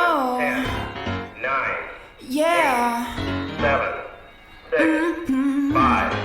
Oh. 10, 9, Yeah. 8, 7, 6, 5,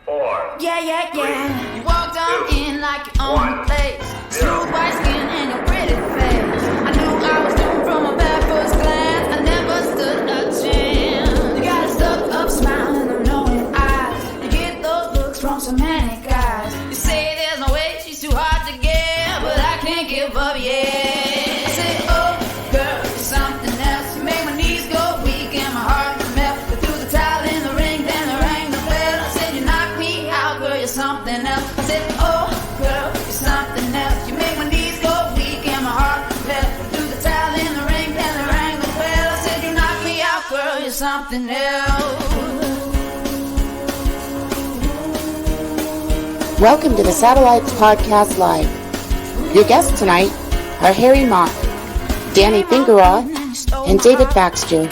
4. Yeah. 3, You walked on 2, in like you own 1, the place. 0. Smooth white skin and your pretty face. I knew I was doomed from a bad first glance. I never stood a chance. You got a stuck up smile and them knowing eyes. You get those looks from so many guys. You say there's no way, she's too hard to get, but I can't give up yet. I say, oh, girl, you're something else. You make my knees go weak and my heart melt. But through the towel in the ring, then the rang the bell. I said, you knock me out, girl, you're something else. I said, oh, girl, you're something else. You make my knees go weak and my heart melt. But through the towel in the ring, then the rang the bell. I said, you knock me out, girl, you're something else. Welcome to the Satellites Podcast Live. Your guests tonight are Harry Mock, Danny Fingeroth, and David Baxter.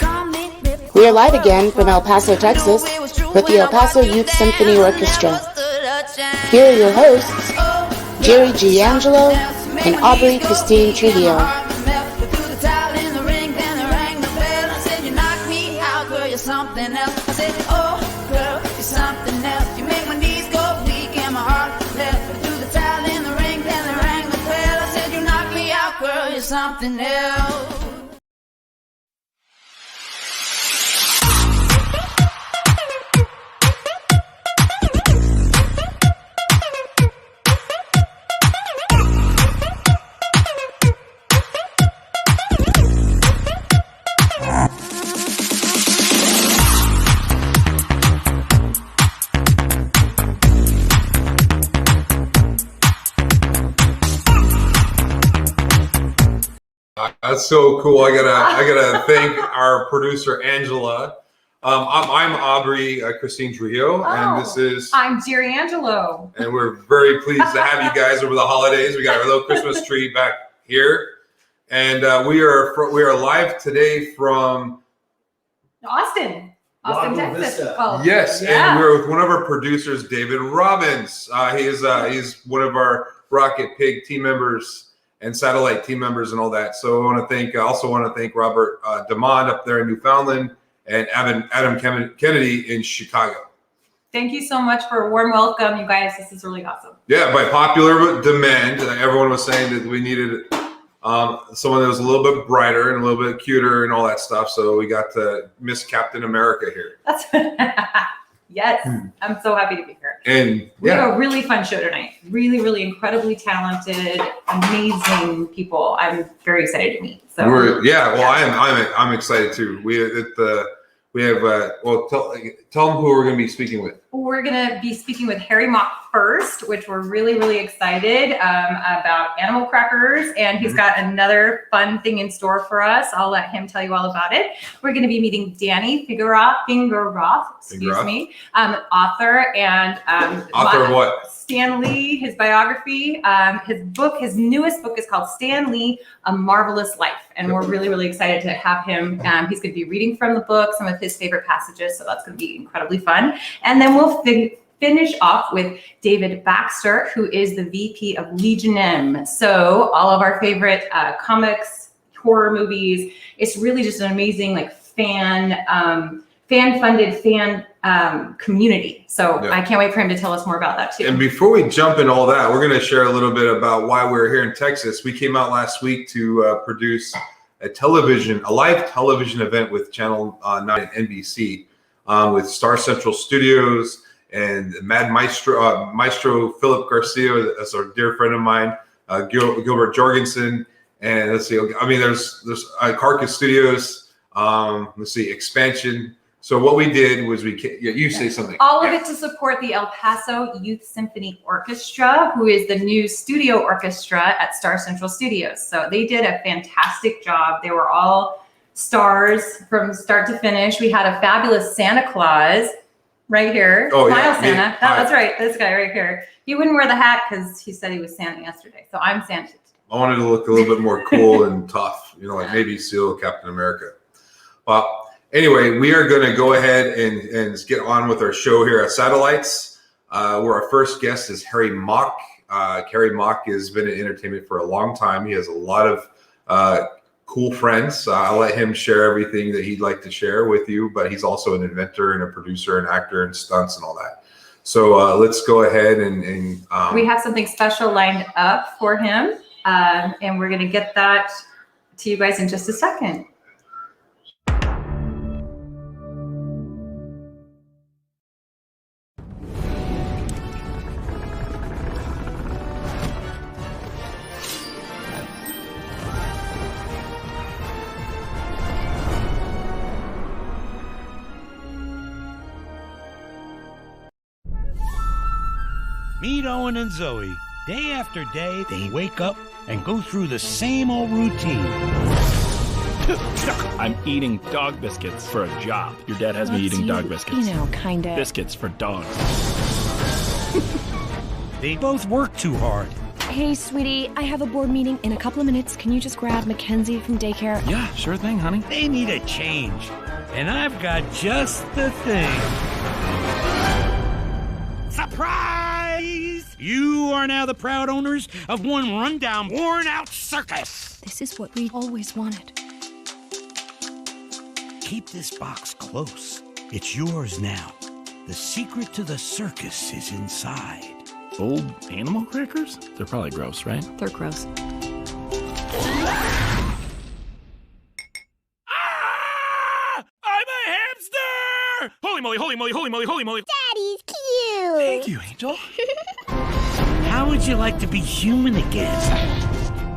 We are live again from El Paso, Texas, with the El Paso Youth Symphony Orchestra. Here are your hosts, Jerry G. Angelo and Aubrey Christine Trujillo. Something else. I said, oh, girl, you're something else. You make my knees go weak and my heart left. But through the towel in the ring, then the rang the bell. I said, you knock me out, girl, you're something else. That's so cool. I gotta thank our producer Angela. I'm Aubrey Christine Trujillo, and this is I'm Jerry Angelo. And we're very pleased to have you guys over the holidays. We got our little Christmas tree back here, and we are live today from Austin, Texas. Well, yes, yeah. And we're with one of our producers, David Robbins. He's one of our RokitPig team members and satellite team members and all that. So I want to thank Robert Dumond up there in Newfoundland and Adam Kennedy in Chicago. Thank you so much for a warm welcome, you guys. This is really awesome. Yeah, by popular demand, everyone was saying that we needed someone that was a little bit brighter and a little bit cuter and all that stuff. So we got Miss Captain America here. That's yes, I'm so happy to be here. And we have a really fun show tonight. Really, really incredibly talented, amazing people. I'm very excited to meet. So I'm excited too. Tell them who we're going to be speaking with. We're going to be speaking with Harry Mock first, which we're really, really excited about animal crackers. And he's got another fun thing in store for us. I'll let him tell you all about it. We're going to be meeting Danny Fingeroth, author and author of what? Stan Lee, his biography. His newest book is called Stan Lee, A Marvelous Life. And we're really, really excited to have him. He's going to be reading from the book, some of his favorite passages. So that's going to be incredibly fun. And then we'll finish off with David Baxter, who is the VP of Legion M. So all of our favorite comics, horror movies. It's really just an amazing fan-funded community. So I can't wait for him to tell us more about that too. And before we jump in all that, we're going to share a little bit about why we're here in Texas. We came out last week to produce a live television event with Channel 9 and NBC with Star Central Studios and Mad Maestro Philip Garcia, that's our dear friend of mine, Gilbert Jorgensen, and let's see, I mean, there's Carcass Studios, Expansion. So what we did was you say something. All of it to support the El Paso Youth Symphony Orchestra, who is the new studio orchestra at Star Central Studios. So they did a fantastic job. They were all stars from start to finish. We had a fabulous Santa Claus right here. Oh, Smile yeah. Santa. That's right. This guy right here. He wouldn't wear the hat because he said he was Santa yesterday. So I'm Santa today. I wanted to look a little bit more cool and tough, like Navy SEAL Captain America. Anyway, we are going to go ahead and get on with our show here at Satellites, where our first guest is Harry Mock. Harry Mock has been in entertainment for a long time. He has a lot of cool friends. I'll let him share everything that he'd like to share with you, but he's also an inventor and a producer and actor and stunts and all that. So let's go ahead and we have something special lined up for him, and we're going to get that to you guys in just a second. Meet Owen and Zoe. Day after day, they wake up and go through the same old routine. I'm eating dog biscuits for a job. Your dad has me eating dog biscuits. You know, kind of. Biscuits for dogs. They both work too hard. Hey, sweetie, I have a board meeting in a couple of minutes. Can you just grab Mackenzie from daycare? Yeah, sure thing, honey. They need a change. And I've got just the thing. Surprise! You are now the proud owners of one rundown, worn-out circus. This is what we always wanted. Keep this box close. It's yours now. The secret to the circus is inside. Old animal crackers? They're probably gross, right? They're gross. Ah! I'm a hamster! Holy moly, holy moly, holy moly, holy moly. Daddy's cute. Thank you, Angel. How would you like to be human again?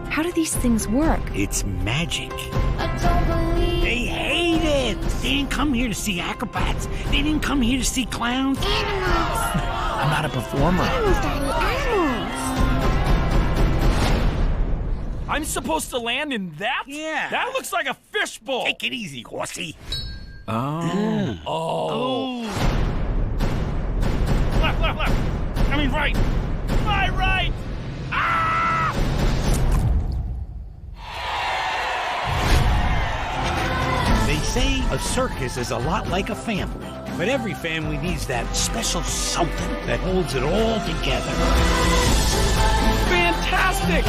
How do these things work? It's magic. I don't believe They hate it. They didn't come here to see acrobats. They didn't come here to see clowns. animals. I'm not a performer. Animals, Daddy, animals. I'm supposed to land in that? Yeah. That looks like a fishbowl. Take it easy, horsey. Oh. Oh. Left, left, left. I mean right. My right. Ah! They say a circus is a lot like a family, but every family needs that special something that holds it all together. Fantastic.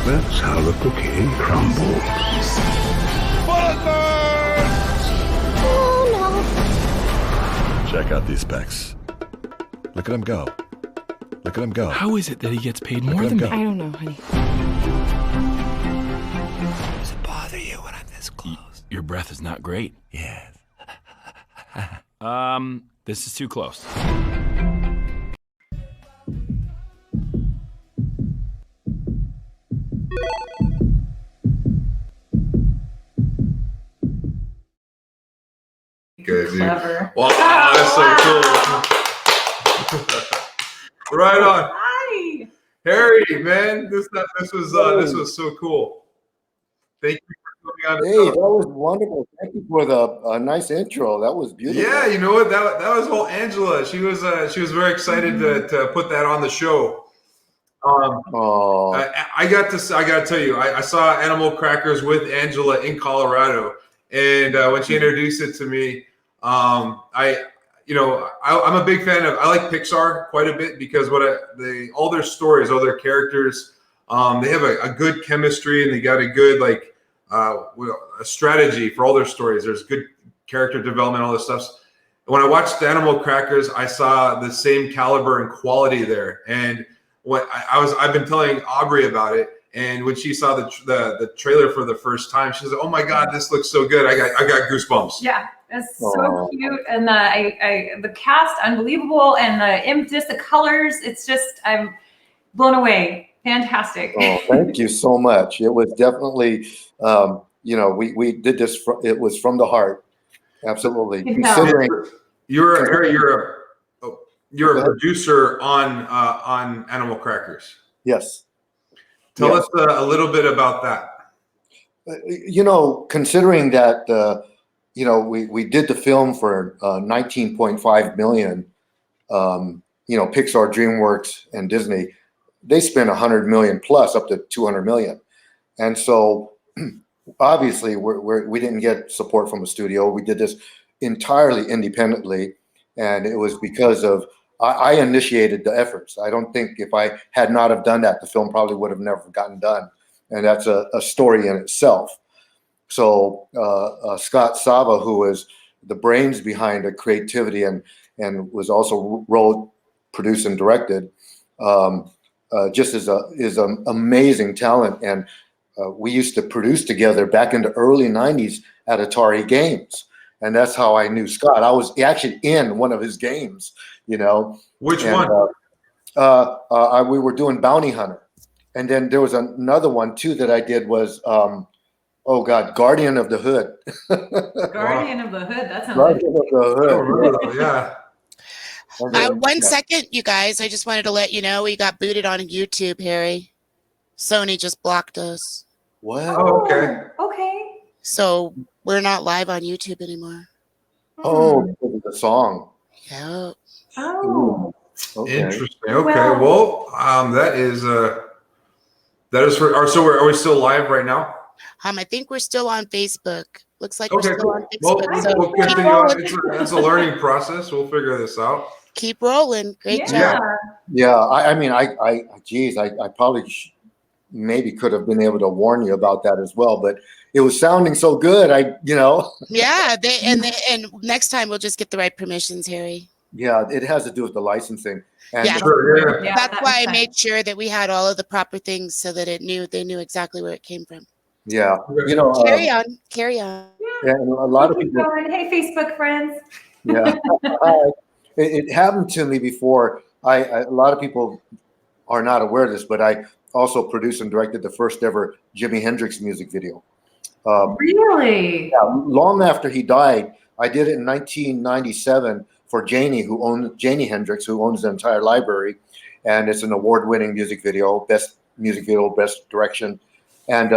That's how the cookie crumbles. Oh no. Check out these specs. Look at him go. Look at him go. How is it that he gets paid Look more at than him me? go. I don't know, honey. Does it bother you when I'm this close? Your breath is not great. Yes. This is too close. Good, dude. Clever. Wow, that's so cool. Right on. Hi. Harry, man, this was so cool. Thank you for coming on. the Hey, show. that was wonderful. Thank you for the nice intro. That was beautiful. Yeah, you know what? That was all Angela. She was very excited to put that on the show. Oh, I got to tell you, I saw Animal Crackers with Angela in Colorado, and when she introduced it to me, I'm a big fan of. I like Pixar quite a bit because all their stories, all their characters, they have a good chemistry and they got a good a strategy for all their stories. There's good character development, all this stuff. When I watched Animal Crackers, I saw the same caliber and quality there. And I've been telling Aubrey about it. And when she saw the trailer for the first time, she was like, "Oh my God, this looks so good! I got goosebumps." Yeah, it's so Aw. cute, and the cast unbelievable, and just the colors. It's just I'm blown away. Fantastic. oh, thank you so much. It was definitely, we did this. It was from the heart. Absolutely. Yeah. Considering, You're a producer on Animal Crackers. yes. Tell Yes. us a little bit about that. Considering that, we did the film for 19.5 million. Pixar, DreamWorks, and Disney, they spent 100 million plus, up to 200 million, and so obviously we didn't get support from a studio. We did this entirely independently, and it was because of I initiated the efforts. I don't think if I had not have done that, the film probably would have never gotten done. And that's a story in itself. So Scott Sava, who was the brains behind the creativity and was also wrote, produced, and directed, just is an amazing talent. And we used to produce together back in the early 90s at Atari Games. And that's how I knew Scott. I was actually in one of his games, you know. Which and, one? We were doing Bounty Hunter. And then there was another one too that I did was, Guardian of the Hood. Guardian of the Hood. That sounds Guardian of the Hood. I don't remember that, yeah. One second, you guys. I just wanted to let you know we got booted on YouTube, Harry. Sony just blocked us. What? Oh, okay. Okay. So we're not live on YouTube anymore. Oh, because of the song. Yeah. Oh. Okay. Interesting. Okay. Well, that is for. So are we still live right now? I think we're still on Facebook. Looks like Okay, we're still cool. on Facebook. Well, So we'll keep continue on. rolling. It's a learning process. We'll figure this out. Keep rolling. Great Yeah. job. Yeah. I probably maybe could have been able to warn you about that as well, but it was sounding so good. Yeah. And next time we'll just get the right permissions, Harry. Yeah, it has to do with the licensing. And Yeah. Sure, Yeah, That's that why I makes made sure that we had all of the proper things so that they knew exactly where it came from. yeah, Carry on. yeah, and a lot of Keep people. going. Hey, Facebook friends. Yeah, it happened to me before. A lot of people are not aware of this, but I also produced and directed the first ever Jimi Hendrix music video. Really? Yeah, long after he died, I did it in 1997 for Janie Hendrix, who owns the entire library, and it's an award-winning music video, best music video, best direction, and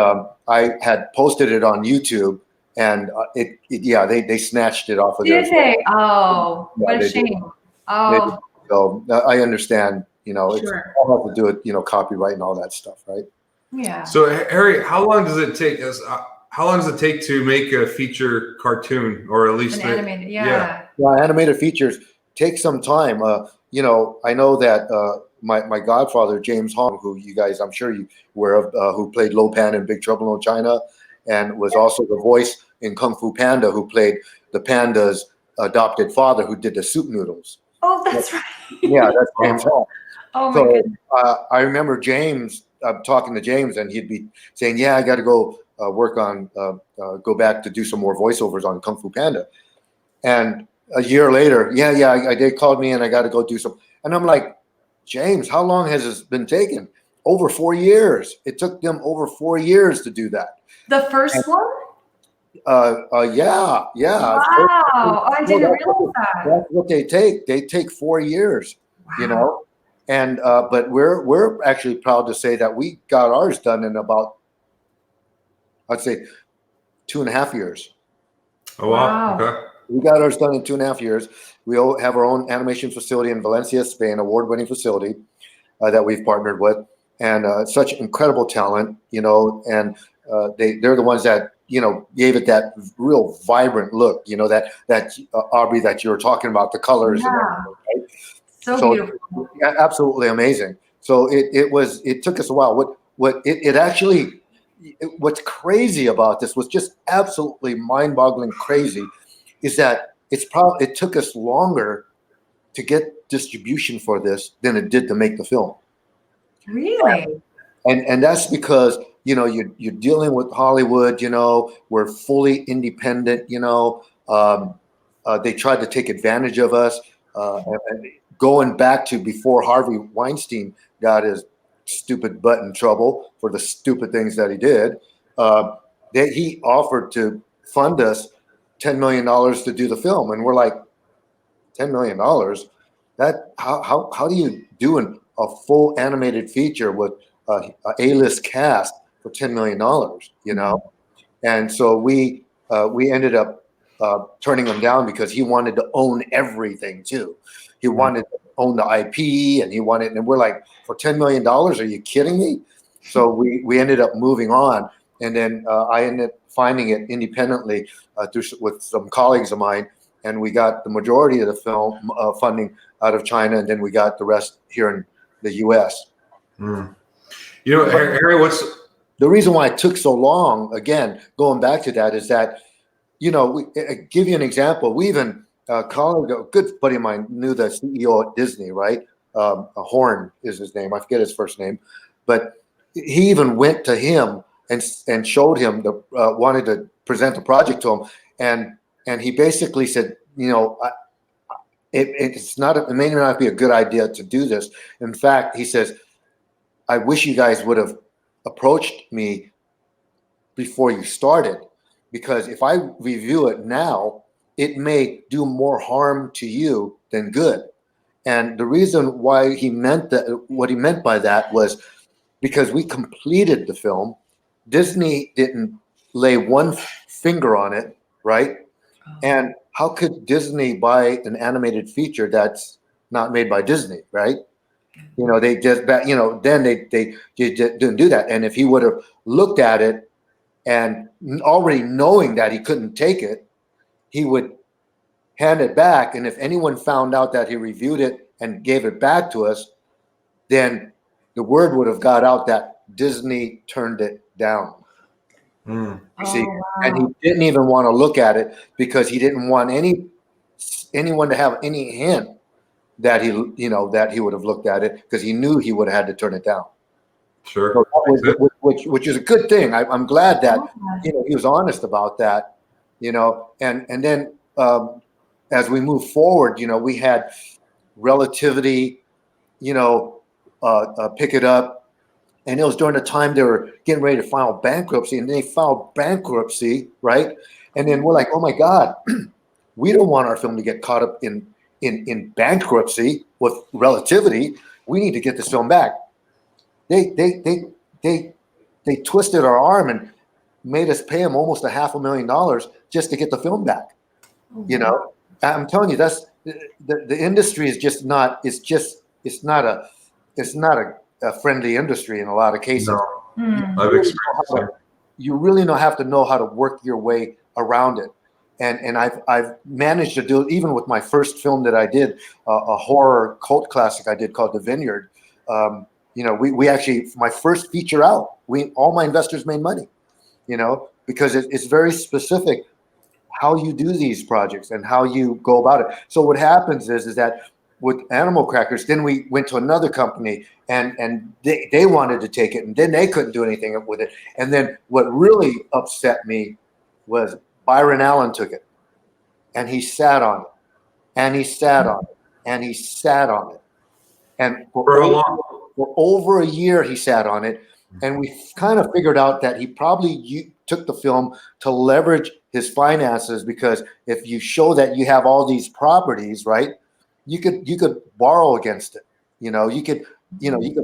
I had posted it on YouTube, and they snatched it off of there. Did they? Oh, Yeah, what a they shame. did. Oh, So I understand, it's Sure. all have to do with copyright and all that stuff, right? yeah. So Harry, how long does it take to make a feature cartoon, or at least An animated, yeah. Yeah, animated features take some time. I know that my godfather, James Hong, who you guys, I'm sure you were of, who played Lo Pan in Big Trouble in China, and was also the voice in Kung Fu Panda, who played the panda's adopted father, who did the soup noodles. Oh, that's right. Yeah, that's James Hong. Oh, my So goodness. I remember James, talking to James, and he'd be saying, "Yeah, I got to go work on, go back to do some more voiceovers on Kung Fu Panda." And a year later, they called me and I got to go do some. And I'm like, James, how long has this been taking? Over 4 years. It took them over 4 years to do that. The first one? Yeah. Wow. Oh, I didn't realize that. That's what they take. They take 4 years, Wow. And but we're actually proud to say that we got ours done in about, I'd say, 2.5 years. Oh wow. Wow. Okay. We got ours done in 2.5 years. We all have our own animation facility in Valencia, Spain, award-winning facility that we've partnered with, and such incredible talent, and they're the ones that gave it that real vibrant look, that Aubrey that you were talking about, the colors. Yeah. And everything, right? So beautiful. Yeah, absolutely amazing. So it took us a while. What's crazy about this was just absolutely mind-boggling crazy, is that it took us longer to get distribution for this than it did to make the film. Really? And that's because you're dealing with Hollywood. We're fully independent. They tried to take advantage of us. And going back to before Harvey Weinstein got his stupid butt in trouble for the stupid things that he did, that he offered to fund us $10 million to do the film, and we're like, $10 million? That how do you do a full animated feature with a A-list cast for $10 million? And so we ended up turning him down because he wanted to own everything too. He wanted to own the IP, and we're like, for $10 million, are you kidding me? So we ended up moving on, and then I ended up finding it independently with some colleagues of mine, and we got the majority of the film funding out of China, and then we got the rest here in the U.S. You know, Harry, what's the reason why it took so long? Again, going back to that is that, you know, give you an example. We even a good buddy of mine knew the CEO at Disney, right? Horn is his name. I forget his first name, but he even went to him and showed him wanted to present the project to him, and he basically said, you know, it may not be a good idea to do this. In fact, he says, I wish you guys would have approached me before you started, because if I review it now, it may do more harm to you than good. And the reason why he meant that, what he meant by that, was because we completed the film. Disney didn't lay one finger on it, right? And how could Disney buy an animated feature that's not made by Disney, right? You know, they just, you know, then they didn't do that. And if he would have looked at it and already knowing that he couldn't take it, he would hand it back. And if anyone found out that he reviewed it and gave it back to us, then the word would have got out that Disney turned it down. You see, wow. and he didn't even want to look at it because he didn't want anyone to have any hint that he would have looked at it, because he knew he would have had to turn it down. Sure. So which is a good thing. I'm glad that he was honest about that. You know, and then as we move forward, you know, we had Relativity, you know, pick it up. And it was during the time they were getting ready to file bankruptcy, and they filed bankruptcy, right? And then we're like, oh my God, we don't want our film to get caught up in bankruptcy with Relativity. We need to get this film back. They twisted our arm and made us pay them almost $500,000 just to get the film back. You know, I'm telling you, that's the industry is just not. It's not a friendly industry in a lot of cases. No. I've experienced it. You really have to know how to work your way around it. And I've managed to do it even with my first film that I did, a horror cult classic I did called The Vineyard. You know, we actually, my first feature out, all my investors made money, you know, because it's very specific how you do these projects and how you go about it. So what happens is that with Animal Crackers, then we went to another company and they wanted to take it, and then they couldn't do anything with it. And then what really upset me was Byron Allen took it, and he sat on it, and he sat on it, and he sat on it. And for over a year, he sat on it. And we kind of figured out that he probably took the film to leverage his finances, because if you show that you have all these properties, right, you could borrow against it. You could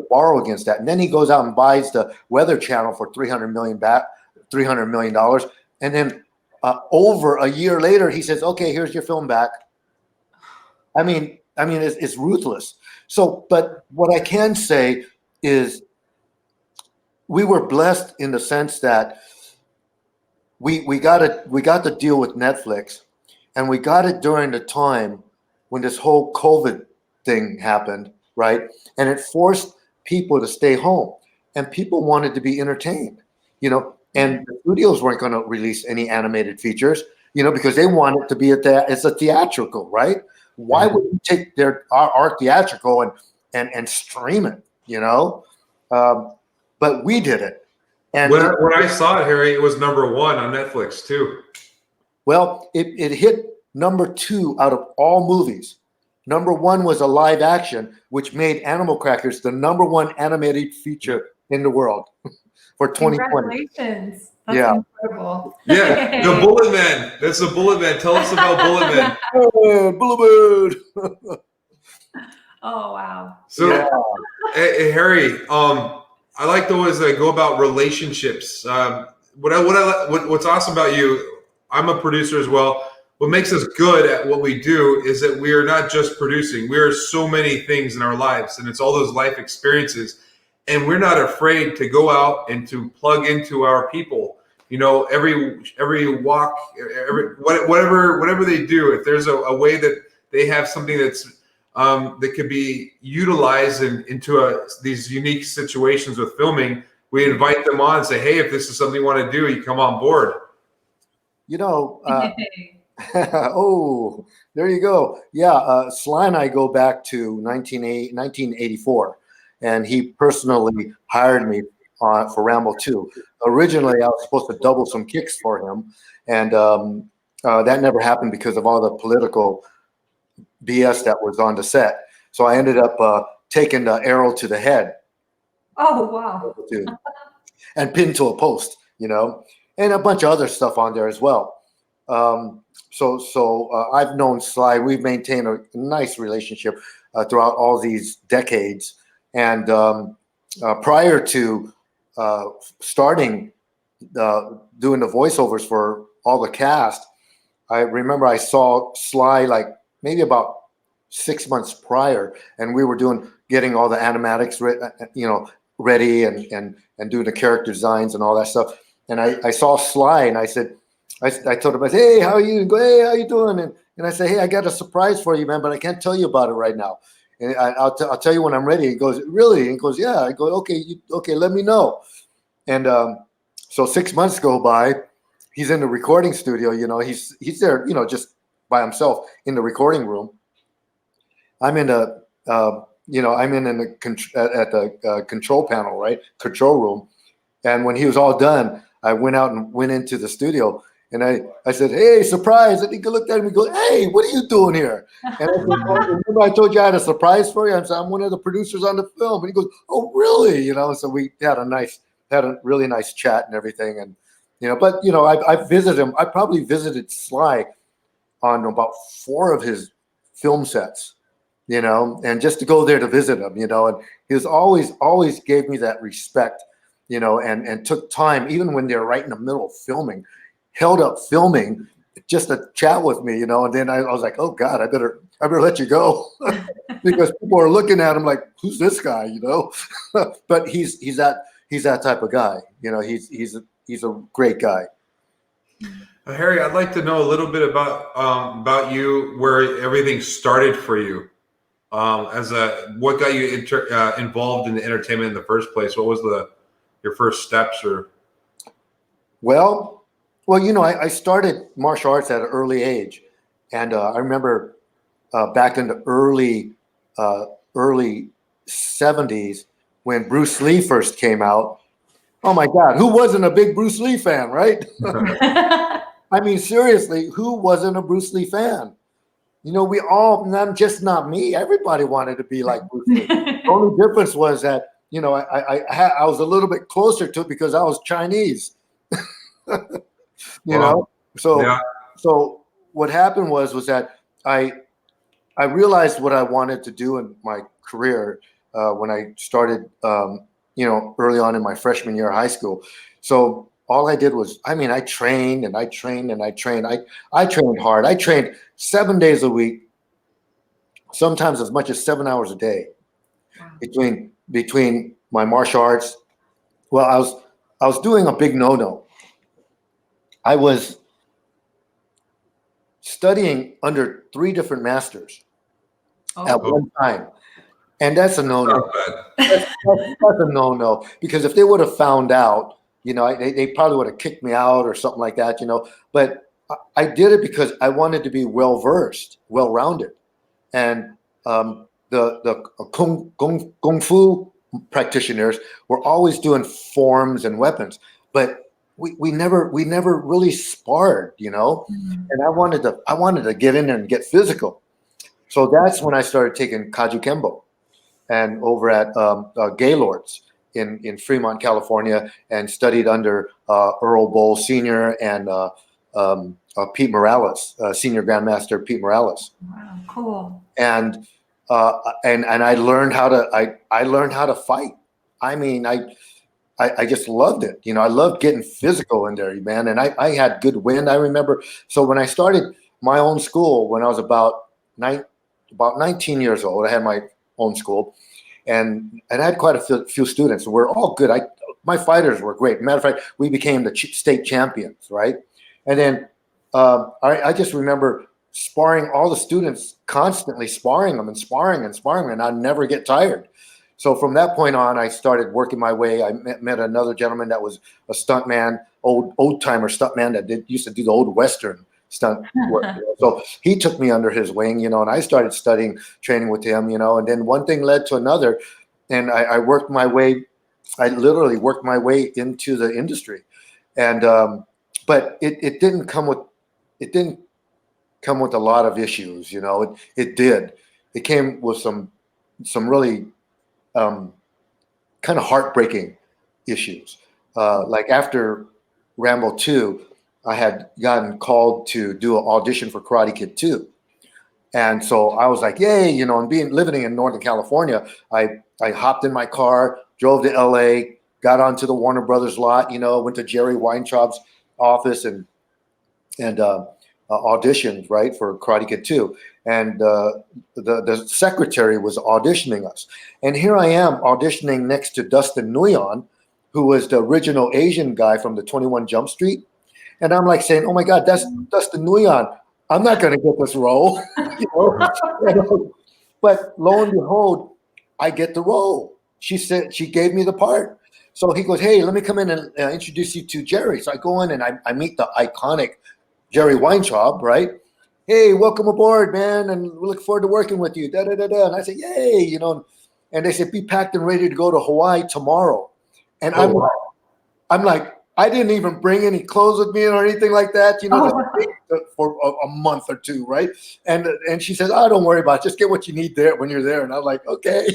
borrow against that. And then he goes out and buys the Weather Channel for $300 million. And then over a year later, he says, okay, here's your film back. I mean, it's ruthless. So, but what I can say is we were blessed in the sense that we got to deal with Netflix, and we got it during the time when this whole COVID thing happened, right? And it forced people to stay home, and people wanted to be entertained, you know, and the studios weren't going to release any animated features, you know, because they wanted to be it's a theatrical, right? Why would you take our theatrical and stream it, you know? But we did it. And when I saw it, Harry, it was #1 on Netflix too. Well, it hit #2 out of all movies. #1 was a live action, which made Animal Crackers the #1 animated feature in the world for 2020. Congratulations. That's incredible. Yeah, the Bullet Man. That's the Bullet Man. Tell us about Bullet Man. Oh, Bullet Man. Oh, wow. So, Harry, I like the ways that go about relationships. What's awesome about you, I'm a producer as well. What makes us good at what we do is that we are not just producing. We are so many things in our lives, and it's all those life experiences. And we're not afraid to go out and to plug into our people every walk, whatever they do, if there's a way that they have something that's that could be utilized into these unique situations with filming, we invite them on and say, hey, if this is something you want to do, you come on board. Oh, there you go. Yeah, Sly and I go back to 1984, and he personally hired me for Rambo 2. Originally, I was supposed to double some kicks for him, and that never happened because of all the political BS that was on the set. So I ended up taking the arrow to the head. Oh, wow. And pinned to a post, and a bunch of other stuff on there as well. So I've known Sly. We've maintained a nice relationship throughout all these decades. And prior to starting doing the voiceovers for all the cast, I remember I saw Sly like maybe about 6 months prior, and we were getting all the animatics ready and doing the character designs and all that stuff. And I saw Sly, and I said, I told him, I said, hey, how are you? Hey, how you doing? And I said, hey, I got a surprise for you, man, but I can't tell you about it right now. And I'll tell you when I'm ready. He goes, really? And he goes, yeah. I go, okay, let me know. And so 6 months go by. He's in the recording studio. He's there, just by himself in the recording room. I'm in the control panel, right? Control room. And when he was all done, I went into the studio, and I said, hey, surprise. And he looked at me and goes, hey, what are you doing here? And I said, remember I told you I had a surprise for you? I said, I'm one of the producers on the film. And he goes, oh, really? So we had a really nice chat and everything. And, but, I visited him. I probably visited Sly on about 4 of his film sets, and just to go there to visit him, and he was always gave me that respect, and took time, even when they're right in the middle of filming, held up filming just to chat with me, and then I was like, oh God, I better let you go because people are looking at him like, who's this guy, but he's that type of guy, he's a great guy. Harry, I'd like to know a little bit about you, where everything started for you. What got you involved in the entertainment in the first place? What was your first steps? Or well, I started martial arts at an early age, and I remember back in the early 70s when Bruce Lee first came out. Oh my God, who wasn't a big Bruce Lee fan, right? I mean, seriously, who wasn't a Bruce Lee fan? We all, not me. Everybody wanted to be like Bruce Lee. The only difference was that, I was a little bit closer to it because I was Chinese. Wow. So, yeah. So what happened was that I realized what I wanted to do in my career when I started, early on in my freshman year of high school. So all I did was, I trained and I trained and I trained. I trained hard. I trained 7 days a week, sometimes as much as 7 hours a day. Wow. Between my martial arts. Well, I was doing a big no-no. I was studying under 3 different masters at one time. And that's a no-no. That's a no-no. Because if they would have found out, they probably would have kicked me out or something like that, But I did it because I wanted to be well-versed, well-rounded. And the kung fu practitioners were always doing forms and weapons. But we never really sparred, Mm-hmm. And I wanted to get in there and get physical. So that's when I started taking Kaju Kembo, and over at Gaylord's in Fremont, California, and studied under Earl Bowl Sr. and Pete Morales, Senior Grandmaster Pete Morales. Wow, cool. And I learned how to fight. I just loved it. I loved getting physical in there, man. And I had good wind. I remember. So when I started my own school, when I was about 19 years old, I had my own school, and I had quite a few students. We're all good. my fighters were great. Matter of fact, we became the state champions, right? And then I just remember sparring all the students, constantly sparring them and sparring and sparring, and I'd never get tired. So from that point on, I started working my way. I met another gentleman that was a stuntman, old timer stuntman that used to do the old Western stunt work. So he took me under his wing, and I started studying, training with him, and then one thing led to another, and I worked my way. I literally worked my way into the industry, and but it didn't come with a lot of issues. It did. It came with some really kind of heartbreaking issues. Like after Rambo 2, I had gotten called to do an audition for Karate Kid 2. And so I was like, yay, and living in Northern California, I hopped in my car, drove to LA, got onto the Warner Brothers lot, went to Jerry Weintraub's office and auditioned, right, for Karate Kid 2. And the secretary was auditioning us. And here I am auditioning next to Dustin Nguyen, who was the original Asian guy from the 21 Jump Street. And I'm like saying, oh my God, that's Dustin Nguyen. I'm not going to get this role. But lo and behold, I get the role. She said, she gave me the part. So he goes, hey, let me come in and introduce you to Jerry. So I go in and I meet the iconic Jerry Weintraub, right? Hey, welcome aboard, man, and we look forward to working with you. Da da da da. And I say, yay, and they said, be packed and ready to go to Hawaii tomorrow. And I'm like, I didn't even bring any clothes with me or anything like that, for a month or two, right? And she says, oh, don't worry about it. Just get what you need there when you're there. And I'm like, okay.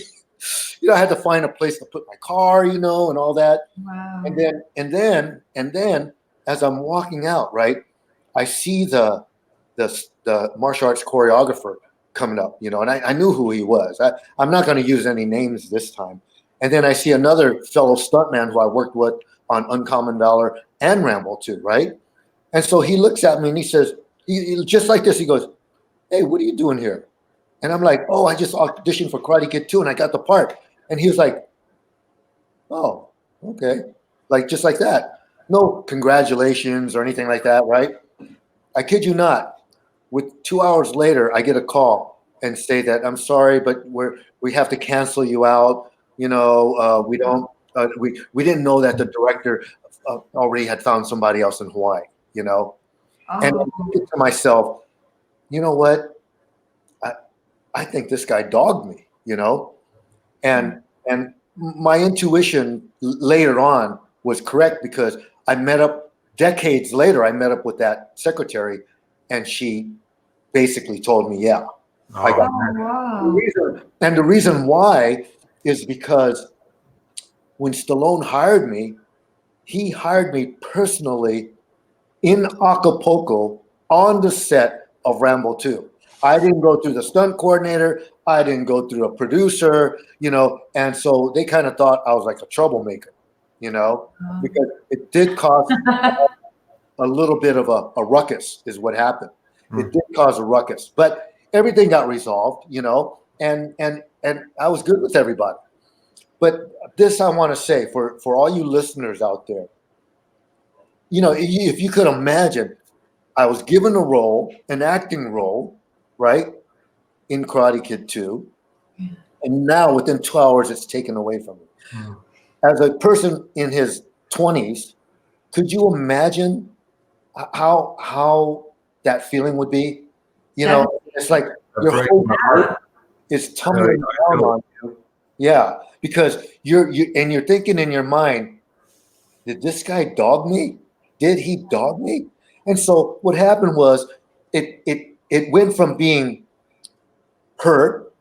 I had to find a place to put my car, and all that. Wow. And then as I'm walking out, right, I see the martial arts choreographer coming up, and I knew who he was. I'm not going to use any names this time. And then I see another fellow stuntman who I worked with on Uncommon Valor and Rambo 2, right? And so he looks at me and he says, he just like this, he goes, hey, what are you doing here? And I'm like, oh, I just auditioned for Karate Kid 2 and I got the part. And he was like, oh, okay. Like, just like that. No congratulations or anything like that, right? I kid you not. With 2 hours later, I get a call and say that, I'm sorry, but we have to cancel you out. We don't, we didn't know that the director already had found somebody else in Hawaii, And I'm thinking to myself, you know what? I think this guy dogged me, and my intuition later on was correct because decades later, I met up with that secretary and she basically told me, yeah, I got that. Wow. The reason why is because when Stallone hired me, he hired me personally in Acapulco on the set of Rambo 2. I didn't go through the stunt coordinator. I didn't go through a producer, and so they kind of thought I was like a troublemaker, because it did cause a little bit of a ruckus is what happened. It did cause a ruckus, but everything got resolved, and I was good with everybody. But this I want to say for all you listeners out there, if you could imagine, I was given a role, an acting role, right, in Karate Kid 2, and now within 2 hours it's taken away from me. As a person in his 20s, could you imagine how that feeling would be? It's like your whole heart is tumbling down on you. Yeah, because you're thinking in your mind, did this guy dog me? Did he dog me? And so what happened was it went from being hurt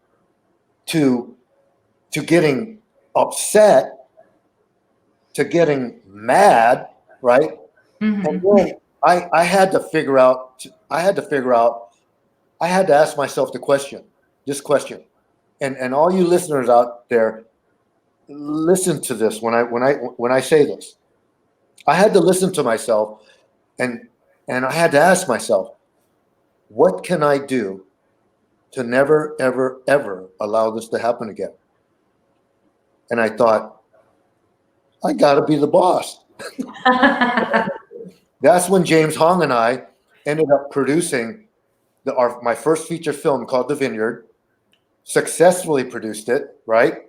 to getting upset to getting mad, right? Mm-hmm. And then I had to figure out, I had to ask myself this question. And all you listeners out there, listen to this when I say this. I had to listen to myself and I had to ask myself, what can I do to never, ever, ever allow this to happen again? And I thought, I got to be the boss. That's when James Hong and I ended up producing my first feature film called The Vineyard, successfully produced it, right?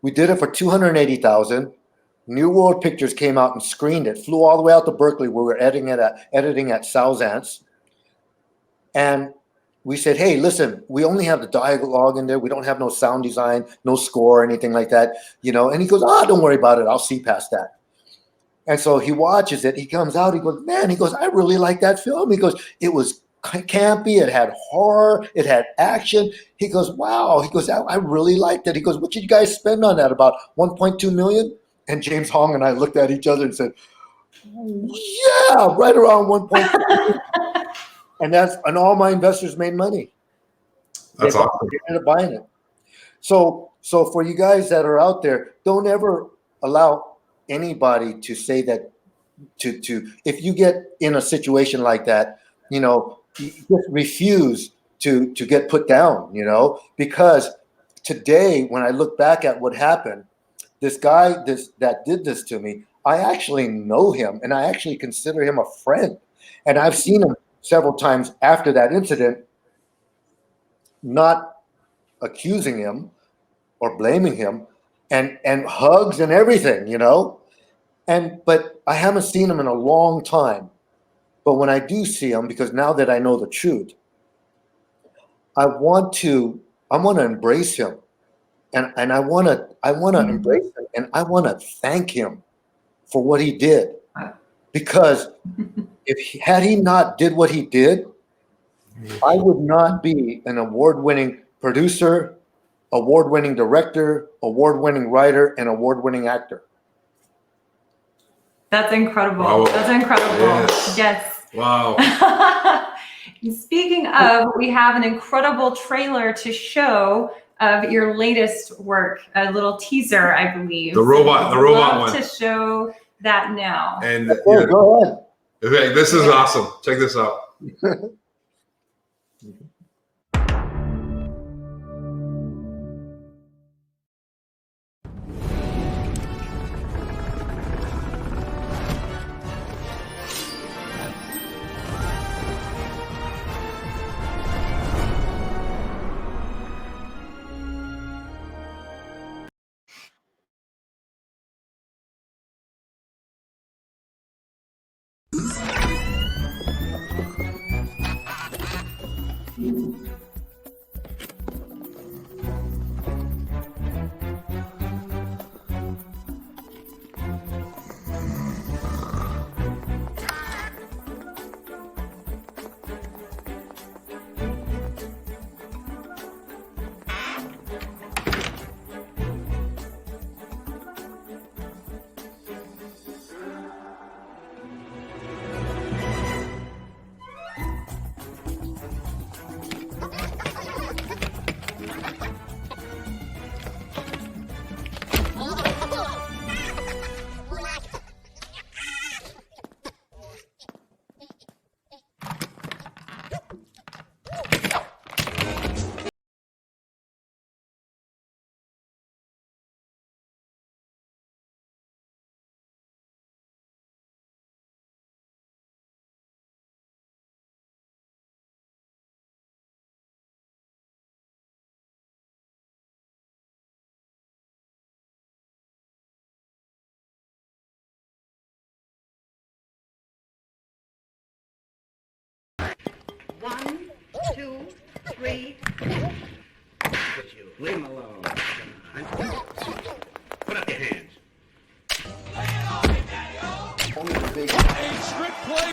We did it for $280,000. New World Pictures came out and screened it, flew all the way out to Berkeley where we were editing at Salzance. And we said, hey, listen, we only have the dialogue in there. We don't have no sound design, no score or anything like that, you know? And he goes, don't worry about it. I'll see past that. And so he watches it. He comes out. He goes, man, he goes, I really like that film. He goes, it was campy. It had horror. It had action. He goes, wow. He goes, I really liked it. He goes, what did you guys spend on that? About $1.2 million? And James Hong and I looked at each other and said, yeah, right around 1.2 million. And all my investors made money. That's awesome. They ended up buying it. So for you guys that are out there, don't ever allow anybody to say that if you get in a situation like that, you know, you just refuse to get put down, you know, because today when I look back at what happened, this guy that did this to me, I actually know him and I actually consider him a friend. And I've seen him several times after that incident, not accusing him or blaming him, and hugs and everything, you know. But I haven't seen him in a long time. But when I do see him, because now that I know the truth, I want to embrace him, and I want to embrace him, and I want to thank him for what he did, because had he not did what he did, I would not be an award-winning producer, award-winning director, award-winning writer, and award-winning actor. That's incredible. Wow. That's incredible. Yes. Wow. Speaking of, we have an incredible trailer to show of your latest work, a little teaser, I believe. The robot one. To show that now. And go ahead. Okay, this is awesome. Check this out. One, two, three. Leave him alone. Put up your hands. Strict play.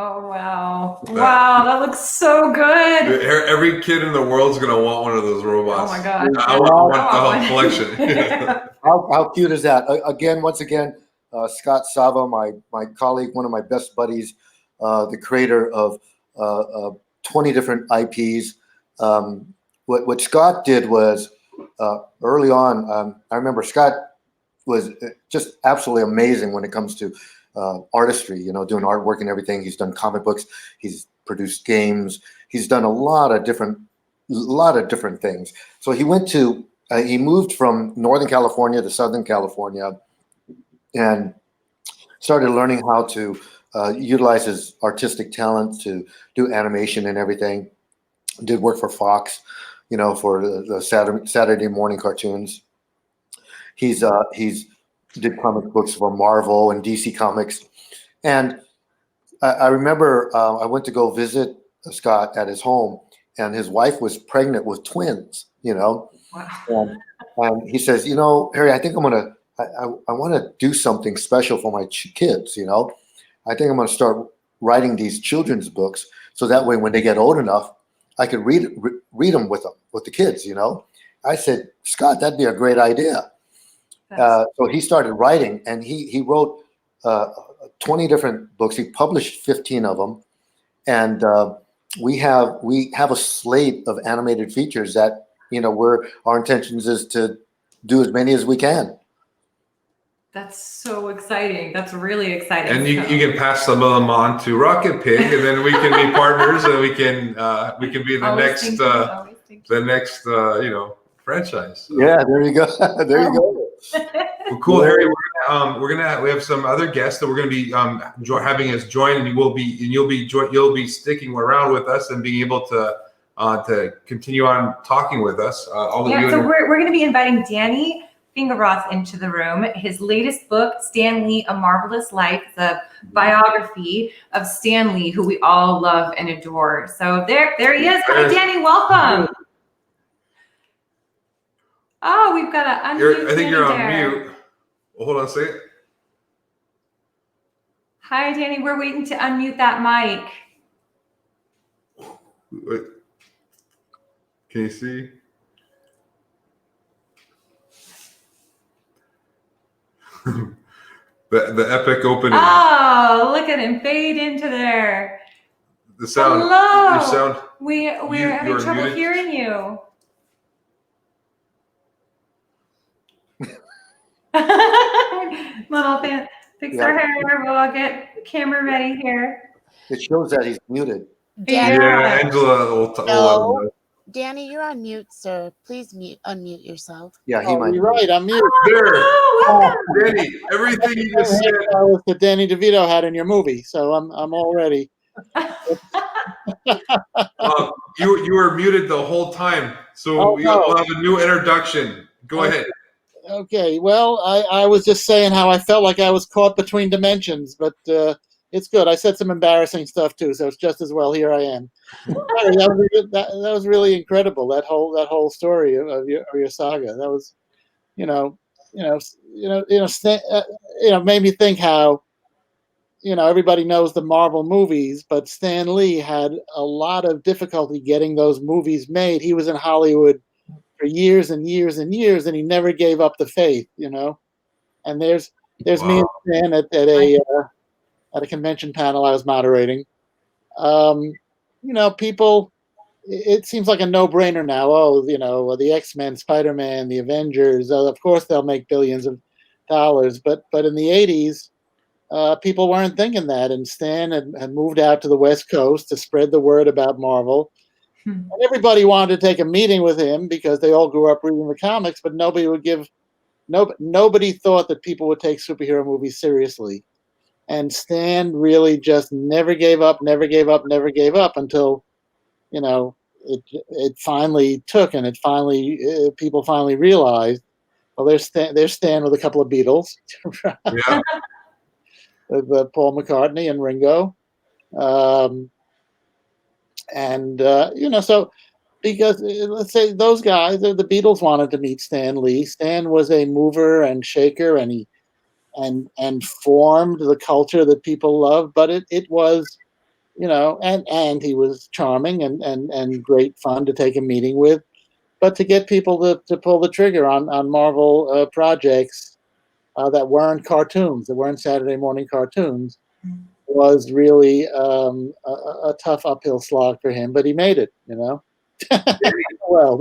Oh, wow. Wow, that looks so good. Every kid in the world is gonna want one of those robots. Oh my gosh. I want the whole one. collection. How cute is that? Once again, Scott Sava, my colleague, one of my best buddies, the creator of 20 different IPs. What Scott did was early on. I remember Scott was just absolutely amazing when it comes to artistry. Doing artwork and everything. He's done comic books. He's produced games. He's done a lot of different things. So he moved from Northern California to Southern California and started learning how to utilize his artistic talent to do animation and everything. Did work for Fox, for the Saturday morning cartoons. He's did comic books for Marvel and DC Comics. And I remember I went to go visit Scott at his home, and his wife was pregnant with twins, Wow. and he says, Harry, I think I want to do something special for my kids, I think I'm going to start writing these children's books so that way when they get old enough, I could read them with the kids, I said, Scott, that'd be a great idea. So he started writing, and he wrote 20 different books. He published 15 of them, and we have a slate of animated features that our intentions is to do as many as we can. That's so exciting. That's really exciting. And you can pass some of them on to RokitPig, and then we can be partners, and we can be the next franchise. So. Yeah, there you go. There you go. Well, cool, Harry. We have some other guests that we're gonna be having us join, and you'll be sticking around with us and being able to continue on talking with us. So we're going to be inviting Danny Fingeroth into the room. His latest book, Stan Lee: A Marvelous Life, is a biography of Stan Lee, who we all love and adore. So there he is. Hi, Danny. Welcome. Oh, we've got to unmute. I think you're on there. mute. Well, hold on a second. Hi, Danny. We're waiting to unmute that mic. Wait. Can you see? the epic opening. Oh, look at him fade into there. The sound. Hello. Your sound. We're having trouble muted. hearing you. Little fan. Fix our hair. We'll get camera ready here. It shows that he's muted. Yeah, Angelo will Danny, you're on mute, sir. Please unmute yourself. Yeah, he might. You're right. I'm mute. There. Danny, everything you just said. That was the Danny DeVito had in your movie, so I'm all ready. You were muted the whole time, so we'll have a new introduction. Go ahead. Okay, well, I was just saying how I felt like I was caught between dimensions, but it's good. I said some embarrassing stuff too, so it's just as well. Here I am. That was really incredible. That whole story of your saga. That was, made me think how, everybody knows the Marvel movies, but Stan Lee had a lot of difficulty getting those movies made. He was in Hollywood for years and years and years, and he never gave up the faith, And there's me and Stan at a convention panel I was moderating. People, it seems like a no-brainer now. Oh, the X-Men, Spider-Man, the Avengers. Of course, they'll make billions of dollars. But in the 80s, people weren't thinking that. And Stan had moved out to the West Coast to spread the word about Marvel. And everybody wanted to take a meeting with him because they all grew up reading the comics, but nobody thought that people would take superhero movies seriously. And Stan really just never gave up until, it finally took, and people finally realized, well, there's Stan with a couple of Beatles, yeah. with Paul McCartney and Ringo. So because let's say those guys, the Beatles wanted to meet Stan Lee. Stan was a mover and shaker, and he and formed the culture that people loved. But it was and he was charming and great fun to take a meeting with. But to get people to pull the trigger on Marvel projects that weren't cartoons, that weren't Saturday morning cartoons, was really a tough uphill slog for him. But he made it, Well,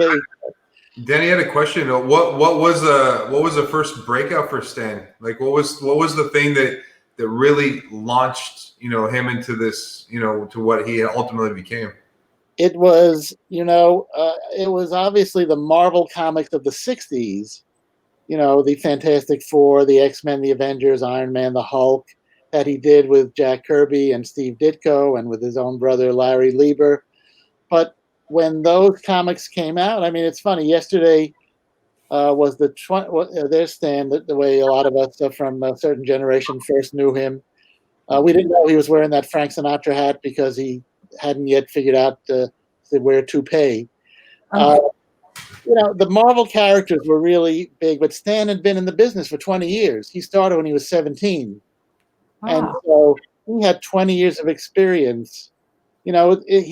Danny had a question. What was the first breakout for Stan? Like, what was the thing that really launched him into this, to what he ultimately became? It was it was obviously the Marvel comics of the '60s. The Fantastic Four, the X-Men, the Avengers, Iron Man, the Hulk, that he did with Jack Kirby and Steve Ditko and with his own brother Larry Lieber. But when those comics came out, I mean, it's funny. Yesterday was their Stan, the way a lot of us from a certain generation first knew him. We didn't know he was wearing that Frank Sinatra hat because he hadn't yet figured out to wear toupee. The Marvel characters were really big, but Stan had been in the business for 20 years. He started when he was 17. And so he had 20 years of experience. He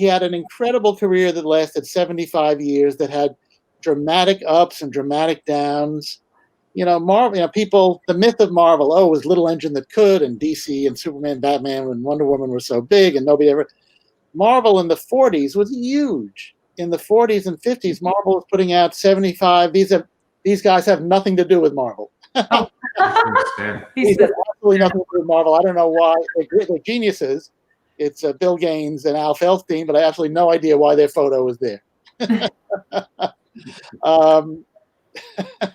had an incredible career that lasted 75 years, that had dramatic ups and dramatic downs. Marvel, people, the myth of Marvel, it was little engine that could, and DC and Superman, Batman, and Wonder Woman were so big, and nobody ever. Marvel in the 40s was huge. In the 40s and 50s, Marvel was putting out 75. These guys have nothing to do with Marvel. These have absolutely nothing to do with Marvel. I don't know why. They're geniuses. It's Bill Gaines and Al Feldstein, but I have absolutely no idea why their photo was there.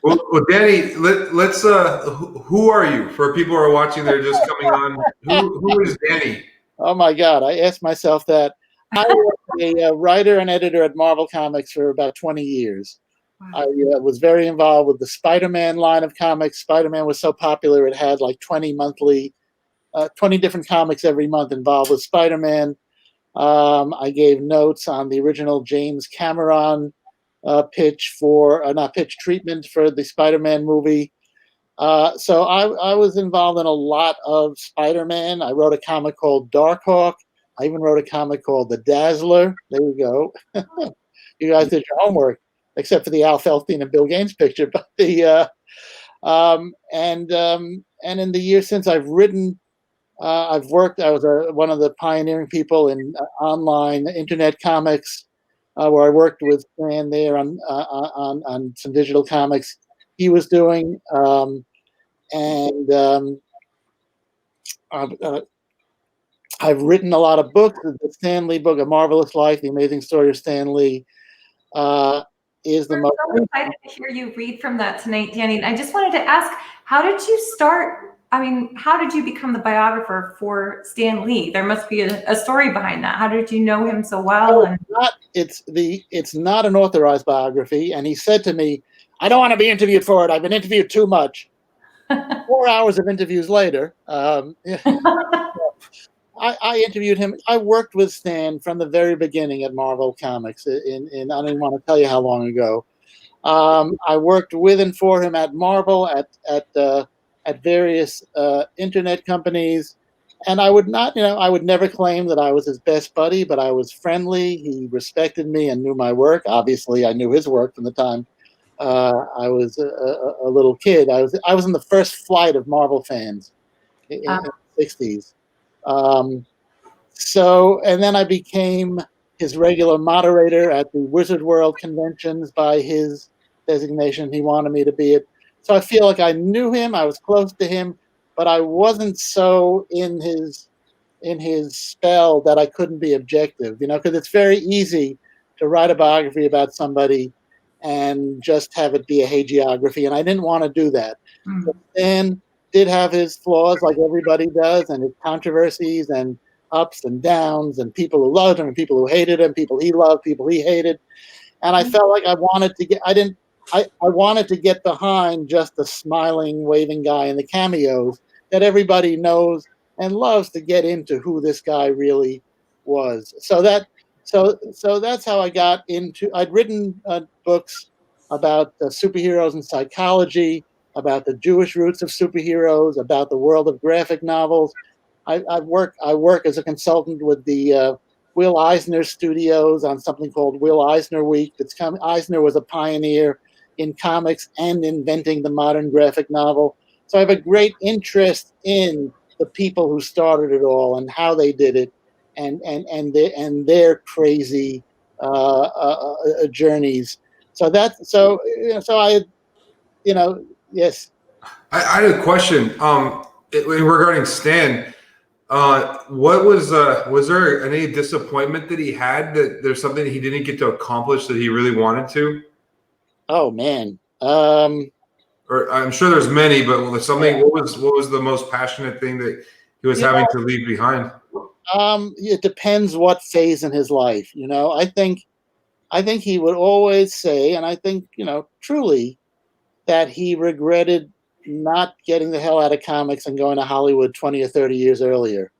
Well, Danny, let's. Who are you? For people who are watching, they're just coming on. Who is Danny? Oh my God, I asked myself that. I was a writer and editor at Marvel Comics for about 20 years. Wow. I was very involved with the Spider-Man line of comics. Spider-Man was so popular, it had like 20 different comics every month involved with Spider-Man. I gave notes on the original James Cameron treatment for the Spider-Man movie. So I was involved in a lot of Spider-Man. I wrote a comic called Darkhawk. I even wrote a comic called The Dazzler. There you go. You guys did your homework, except for the Al Feldstein and Bill Gaines picture. But and in the years since I've written, I've worked. I was one of the pioneering people in online internet comics, where I worked with Stan there on some digital comics he was doing. I've written a lot of books. The Stan Lee book, A Marvelous Life, The Amazing Story of Stan Lee, is the most. I'm so excited to hear you read from that tonight, Danny. I just wanted to ask, how did you start? I mean, how did you become the biographer for Stan Lee? There must be a story behind that. How did you know him so well? It's not an authorized biography. And he said to me, "I don't want to be interviewed for it. I've been interviewed too much." 4 hours of interviews later, I interviewed him. I worked with Stan from the very beginning at Marvel Comics. I don't even want to tell you how long ago. I worked with and for him at Marvel, at various internet companies, and I would never claim that I was his best buddy, but I was friendly. He respected me and knew my work. Obviously, I knew his work from the time I was a little kid. I was in the first flight of Marvel fans in the '60s. And then I became his regular moderator at the Wizard World conventions by his designation. He wanted me to be it. So I feel like I knew him, I was close to him, but I wasn't so in his spell that I couldn't be objective, because it's very easy to write a biography about somebody and just have it be a hagiography. And I didn't want to do that. But Stan did have his flaws, like everybody does, and his controversies and ups and downs, and people who loved him and people who hated him, people he loved, people he hated. And I felt like I wanted to get behind just the smiling, waving guy in the cameos, that everybody knows and loves, to get into who this guy really was. So that's how I got into. I'd written books about superheroes and psychology, about the Jewish roots of superheroes, about the world of graphic novels. I work as a consultant with the Will Eisner Studios on something called Will Eisner Week. Eisner was a pioneer in comics and inventing the modern graphic novel. So I have a great interest in the people who started it all and how they did it, and their crazy journeys. So I, yes. I had a question regarding Stan. What was there any disappointment that he had that there's something that he didn't get to accomplish that he really wanted to? Oh man. Or I'm sure there's many, but was something. Yeah. What was the most passionate thing that he was having to leave behind? It depends what phase in his life. I think he would always say, and I think truly, that he regretted not getting the hell out of comics and going to Hollywood 20 or 30 years earlier.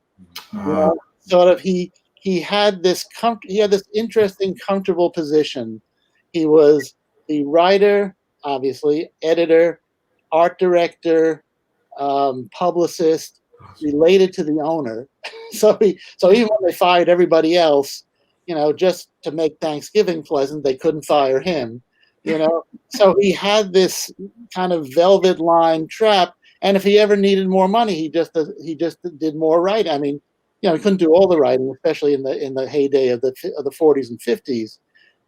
Sort of, he had this interesting, comfortable position. He was the writer, obviously, editor, art director, publicist, related to the owner. So even when they fired everybody else, just to make Thanksgiving pleasant, they couldn't fire him. So he had this kind of velvet line trap, and if he ever needed more money, he just did more writing. I mean, he couldn't do all the writing, especially in the heyday of the 40s and 50s.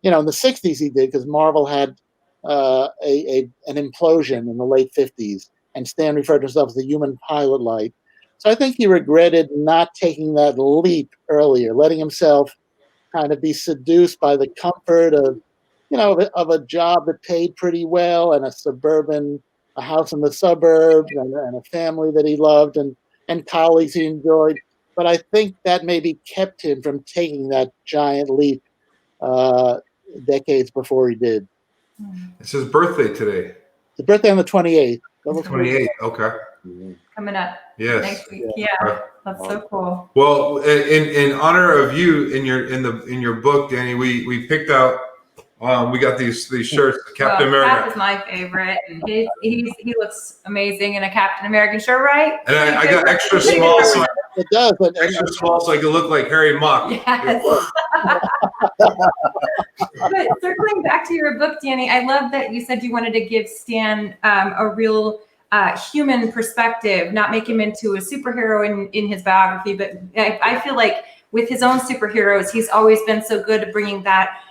In the 60s he did, because Marvel had an implosion in the late 50s, and Stan referred to himself as the human pilot light. So I think he regretted not taking that leap earlier, letting himself kind of be seduced by the comfort of a job that paid pretty well, and a house in the suburbs, and a family that he loved, and colleagues he enjoyed. But I think that maybe kept him from taking that giant leap decades before he did. It's his birthday today. The birthday on the 28th. 28th, okay. Coming up. Yes. Next week. Yeah. That's so cool. Well, in honor of you in your book, Danny, we picked out. We got these shirts. Captain America. Cap is my favorite, and he looks amazing in a Captain American shirt, right? And I got extra small, so it does, but extra small, so I can look like Harry Mock. Yes. But circling back to your book, Danny, I love that you said you wanted to give Stan a real human perspective, not make him into a superhero in his biography. But I feel like with his own superheroes, he's always been so good at bringing that.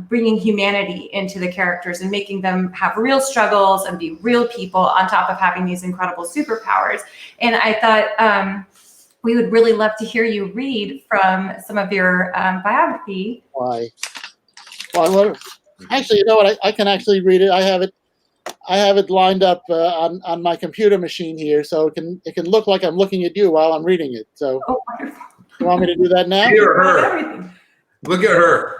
Bringing humanity into the characters and making them have real struggles and be real people on top of having these incredible superpowers. And I thought we would really love to hear you read from some of your biography. Why? Well, actually, you know what? I can actually read it. I have it lined up on my computer machine here, so it can look like I'm looking at you while I'm reading it. So, wonderful. You want me to do that now? Hear her. Look at her.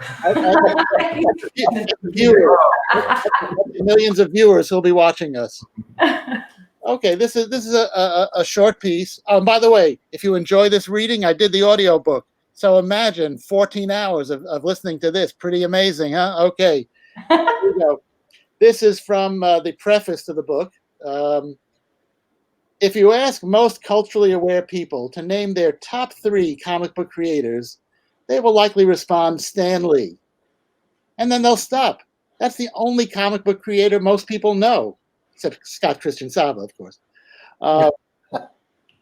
Millions of viewers who'll be watching us. Okay, this is a short piece. By the way, if you enjoy this reading, I did the audio book. So imagine 14 hours of listening to this. Pretty amazing, huh? Okay. Here we go. This is from the preface to the book. If you ask most culturally aware people to name their top 3 comic book creators, they will likely respond Stan Lee. And then they'll stop. That's the only comic book creator most people know, except Scott Christian Sava, of course.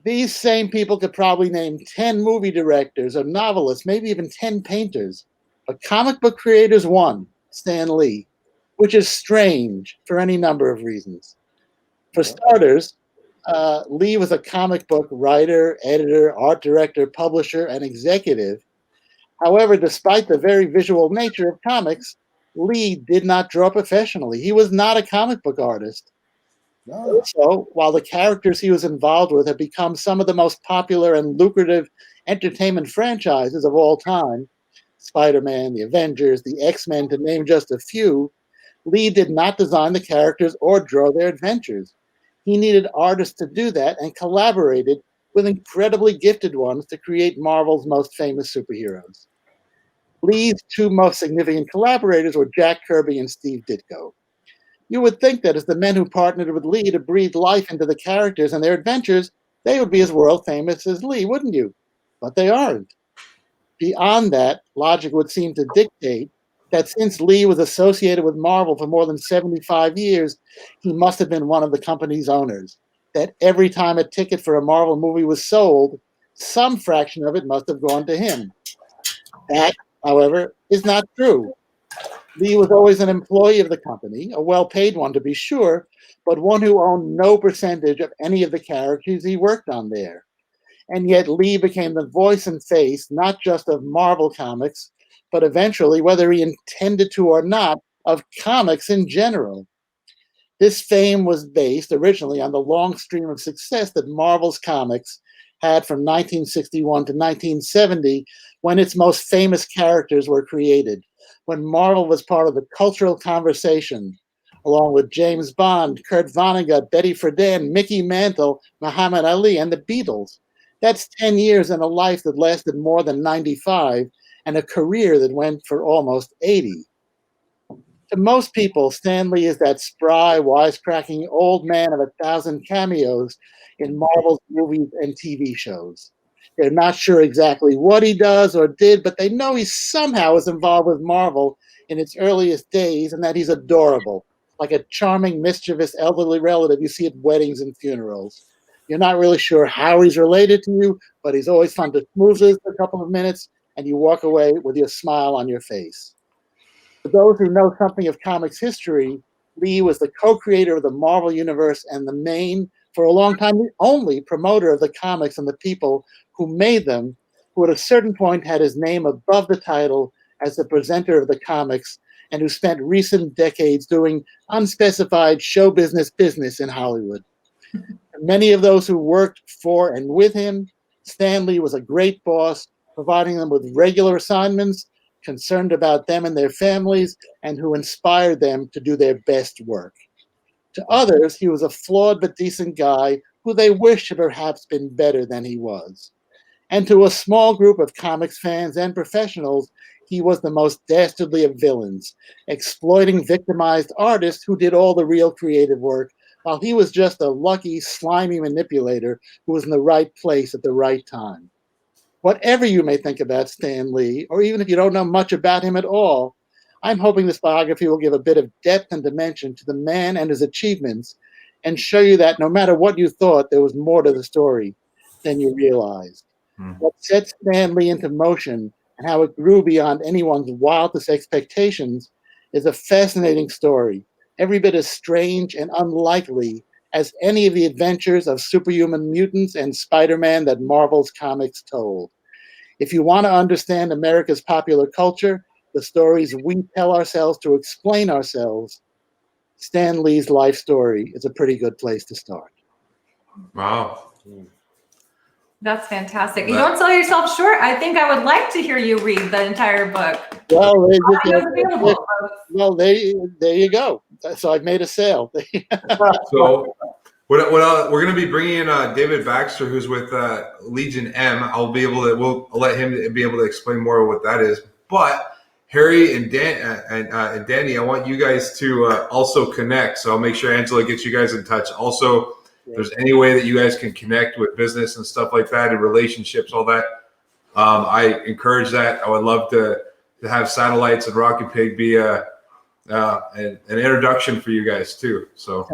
These same people could probably name 10 movie directors or novelists, maybe even 10 painters. But comic book creators won, Stan Lee, which is strange for any number of reasons. For starters, Lee was a comic book writer, editor, art director, publisher, and executive. However, despite the very visual nature of comics, Lee did not draw professionally. He was not a comic book artist. No. So, while the characters he was involved with have become some of the most popular and lucrative entertainment franchises of all time, Spider-Man, the Avengers, the X-Men, to name just a few, Lee did not design the characters or draw their adventures. He needed artists to do that and collaborated with incredibly gifted ones to create Marvel's most famous superheroes. Lee's 2 most significant collaborators were Jack Kirby and Steve Ditko. You would think that as the men who partnered with Lee to breathe life into the characters and their adventures, they would be as world famous as Lee, wouldn't you? But they aren't. Beyond that, logic would seem to dictate that since Lee was associated with Marvel for more than 75 years, he must have been one of the company's owners. That every time a ticket for a Marvel movie was sold, some fraction of it must have gone to him. That, however, is not true. Lee was always an employee of the company, a well-paid one to be sure, but one who owned no percentage of any of the characters he worked on there. And yet Lee became the voice and face, not just of Marvel Comics, but eventually, whether he intended to or not, of comics in general. This fame was based originally on the long stream of success that Marvel's comics had from 1961 to 1970, when its most famous characters were created, when Marvel was part of the cultural conversation, along with James Bond, Kurt Vonnegut, Betty Friedan, Mickey Mantle, Muhammad Ali, and the Beatles. That's 10 years in a life that lasted more than 95 and a career that went for almost 80. To most people, Stan Lee is that spry, wisecracking old man of 1,000 cameos in Marvel's movies and TV shows. They're not sure exactly what he does or did, but they know he somehow was involved with Marvel in its earliest days and that he's adorable, like a charming, mischievous elderly relative you see at weddings and funerals. You're not really sure how he's related to you, but he's always fun to schmooze for a couple of minutes, and you walk away with your smile on your face. For those who know something of comics history, Lee was the co-creator of the Marvel Universe and the main, for a long time, the only promoter of the comics and the people who made them, who at a certain point had his name above the title as the presenter of the comics, and who spent recent decades doing unspecified show business in Hollywood. Many of those who worked for and with him, Stan Lee was a great boss, providing them with regular assignments, concerned about them and their families, and who inspired them to do their best work. To others, he was a flawed but decent guy who they wished had perhaps been better than he was. And to a small group of comics fans and professionals, he was the most dastardly of villains, exploiting victimized artists who did all the real creative work, while he was just a lucky, slimy manipulator who was in the right place at the right time. Whatever you may think about Stan Lee, or even if you don't know much about him at all, I'm hoping this biography will give a bit of depth and dimension to the man and his achievements, and show you that no matter what you thought, there was more to the story than you realized. What set Stan Lee into motion and how it grew beyond anyone's wildest expectations is a fascinating story, every bit as strange and unlikely as any of the adventures of superhuman mutants and Spider-Man that Marvel's comics told. If you want to understand America's popular culture, the stories we tell ourselves to explain ourselves, Stan Lee's life story is a pretty good place to start. Wow. That's fantastic. You don't sell yourself short. I think I would like to hear you read the entire book. Well, there you go. So I've made a sale. So we're going to be bringing in David Baxter, who's with Legion M. We'll let him be able to explain more of what that is. But Harry and Danny, I want you guys to also connect. So I'll make sure Angelo gets you guys in touch. Also, if there's any way that you guys can connect with business and stuff like that, and relationships, all that, I encourage that. I would love to have Satellites and RokitPig be an introduction for you guys too. So,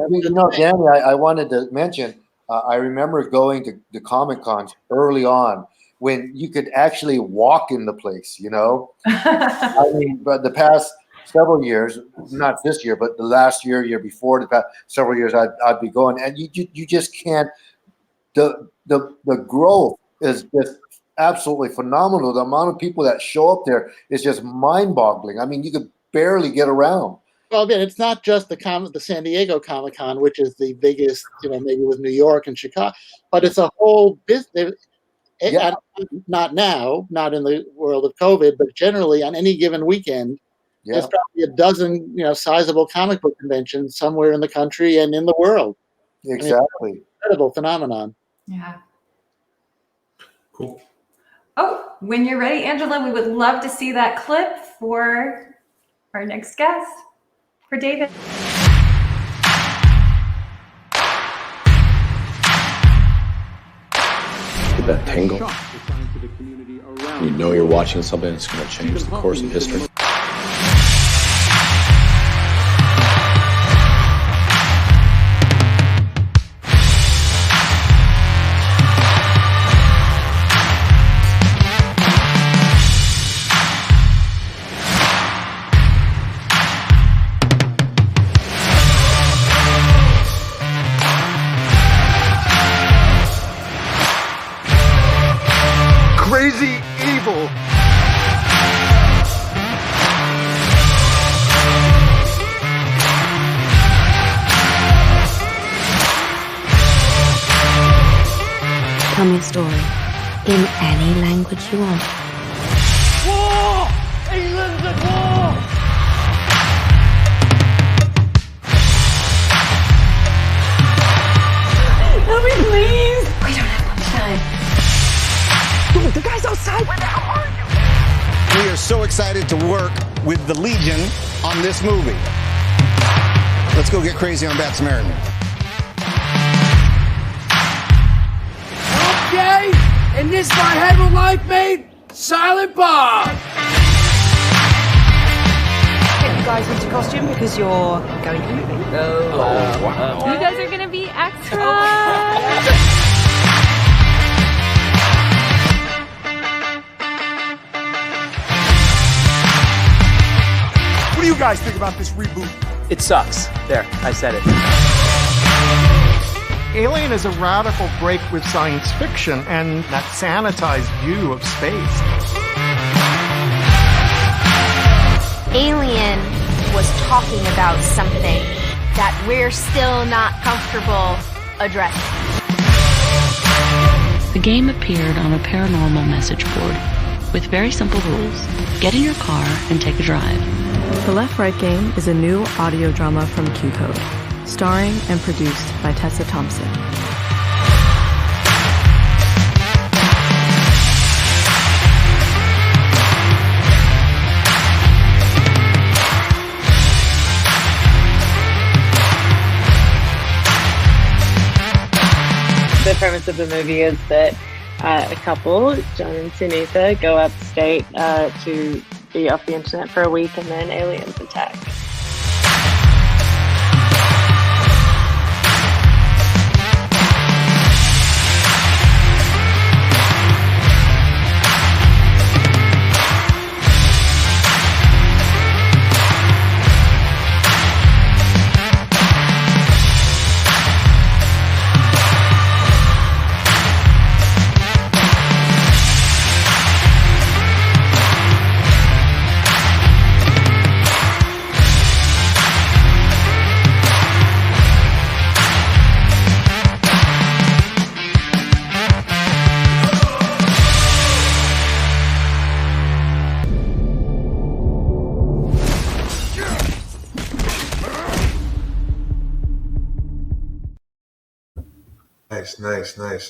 Danny, I wanted to mention, I remember going to the Comic Cons early on when you could actually walk in the place, I mean, but the past several years, not this year, but the last year before, the past several years, I'd be going, and you just can't. The growth is just absolutely phenomenal. The amount of people that show up there is just mind-boggling. I mean, you could barely get around. Well, again, it's not just the San Diego Comic Con, which is the biggest, maybe with New York and Chicago, but it's a whole business. Yeah. Not now, not in the world of COVID, but generally on any given weekend, there's probably a dozen, sizable comic book conventions somewhere in the country and in the world. Exactly. I mean, it's an incredible phenomenon. Yeah. Cool. Oh, when you're ready, Angela, we would love to see that clip for our next guest, for David. Get that tingle? You know you're watching something that's going to change the course of history. Crazy evil. Tell me a story in any language you want. War! England's at war! Help me, please. We don't have much time. Dude, the guy's outside. Where the hell are you? We are so excited to work with the Legion on this movie. Let's go get crazy on Bad Samaritan. Okay, and this my head with life mate, Silent Bob. Get you guys into costume because you're going to the movie. Oh, wow. You guys are gonna be extras. What do you guys think about this reboot? It sucks. There, I said it. Alien is a radical break with science fiction and that sanitized view of space. Alien was talking about something that we're still not comfortable addressing. The game appeared on a paranormal message board with very simple rules. Get in your car and take a drive. The Left Right Game is a new audio drama from Q-Code, starring and produced by Tessa Thompson. The premise of the movie is that a couple, John and Sunitha, go upstate to be off the internet for a week, and then aliens attack.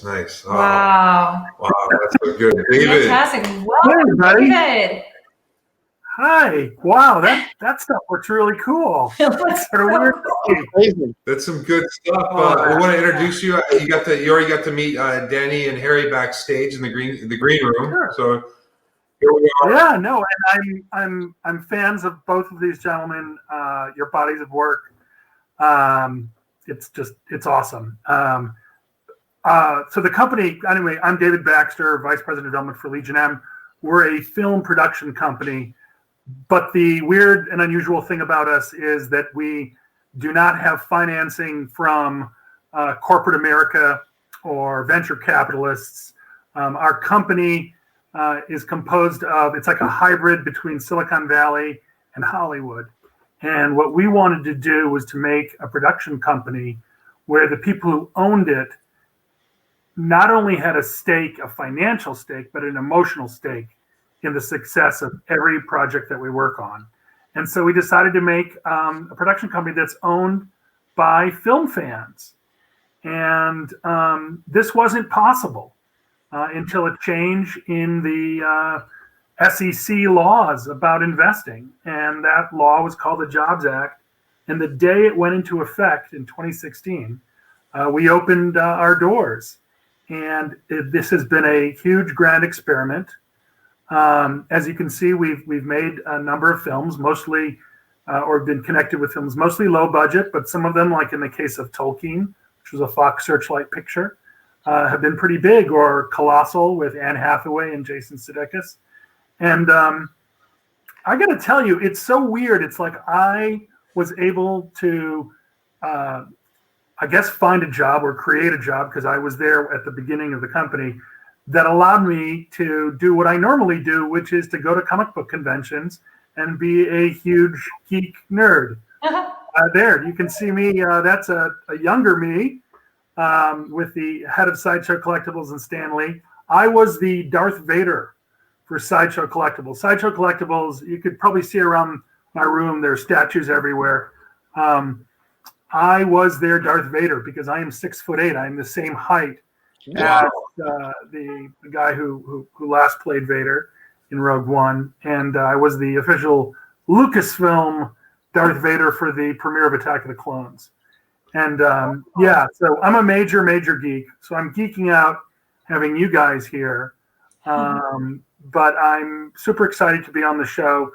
Nice. Oh, Wow. Wow, that's so good. David. Fantastic. Hey, Welcome, everybody. David. Hi. Wow, that stuff looks really cool. Looks Sort of weird. That's some good stuff. We want to introduce you. You already got to meet Danny and Harry backstage in the green room. Sure. So here we are. Yeah, no, and I'm fans of both of these gentlemen. Your bodies of work. It's awesome. So the company, anyway, I'm David Baxter, Vice President of Development for Legion M. We're a film production company, but the weird and unusual thing about us is that we do not have financing from corporate America or venture capitalists. Our company is composed of, it's like a hybrid between Silicon Valley and Hollywood. And what we wanted to do was to make a production company where the people who owned it not only had a stake, a financial stake, but an emotional stake in the success of every project that we work on. And so we decided to make a production company that's owned by film fans. And this wasn't possible until a change in the SEC laws about investing. And that law was called the Jobs Act. And the day it went into effect in 2016, we opened our doors. and this has been a huge grand experiment. As you can see, we've made a number of films, mostly or been connected with films, mostly low budget, but some of them, like in the case of Tolkien, which was a Fox Searchlight picture, have been pretty big, or Colossal with Anne Hathaway and Jason Sudeikis. And I got to tell you, it's so weird. It's like I was able to, I guess, find a job or create a job, because I was there at the beginning of the company, that allowed me to do what I normally do, which is to go to comic book conventions and be a huge geek nerd. There, you can see me. That's a younger me with the head of Sideshow Collectibles and Stan Lee. I was the Darth Vader for Sideshow Collectibles. Sideshow Collectibles, you could probably see around my room, there's statues everywhere. I was their Darth Vader because I am 6'8". I'm the same height as the guy who last played Vader in Rogue One, and I was the official Lucasfilm Darth Vader for the premiere of Attack of the Clones. And so I'm a major geek. So I'm geeking out having you guys here. But I'm super excited to be on the show.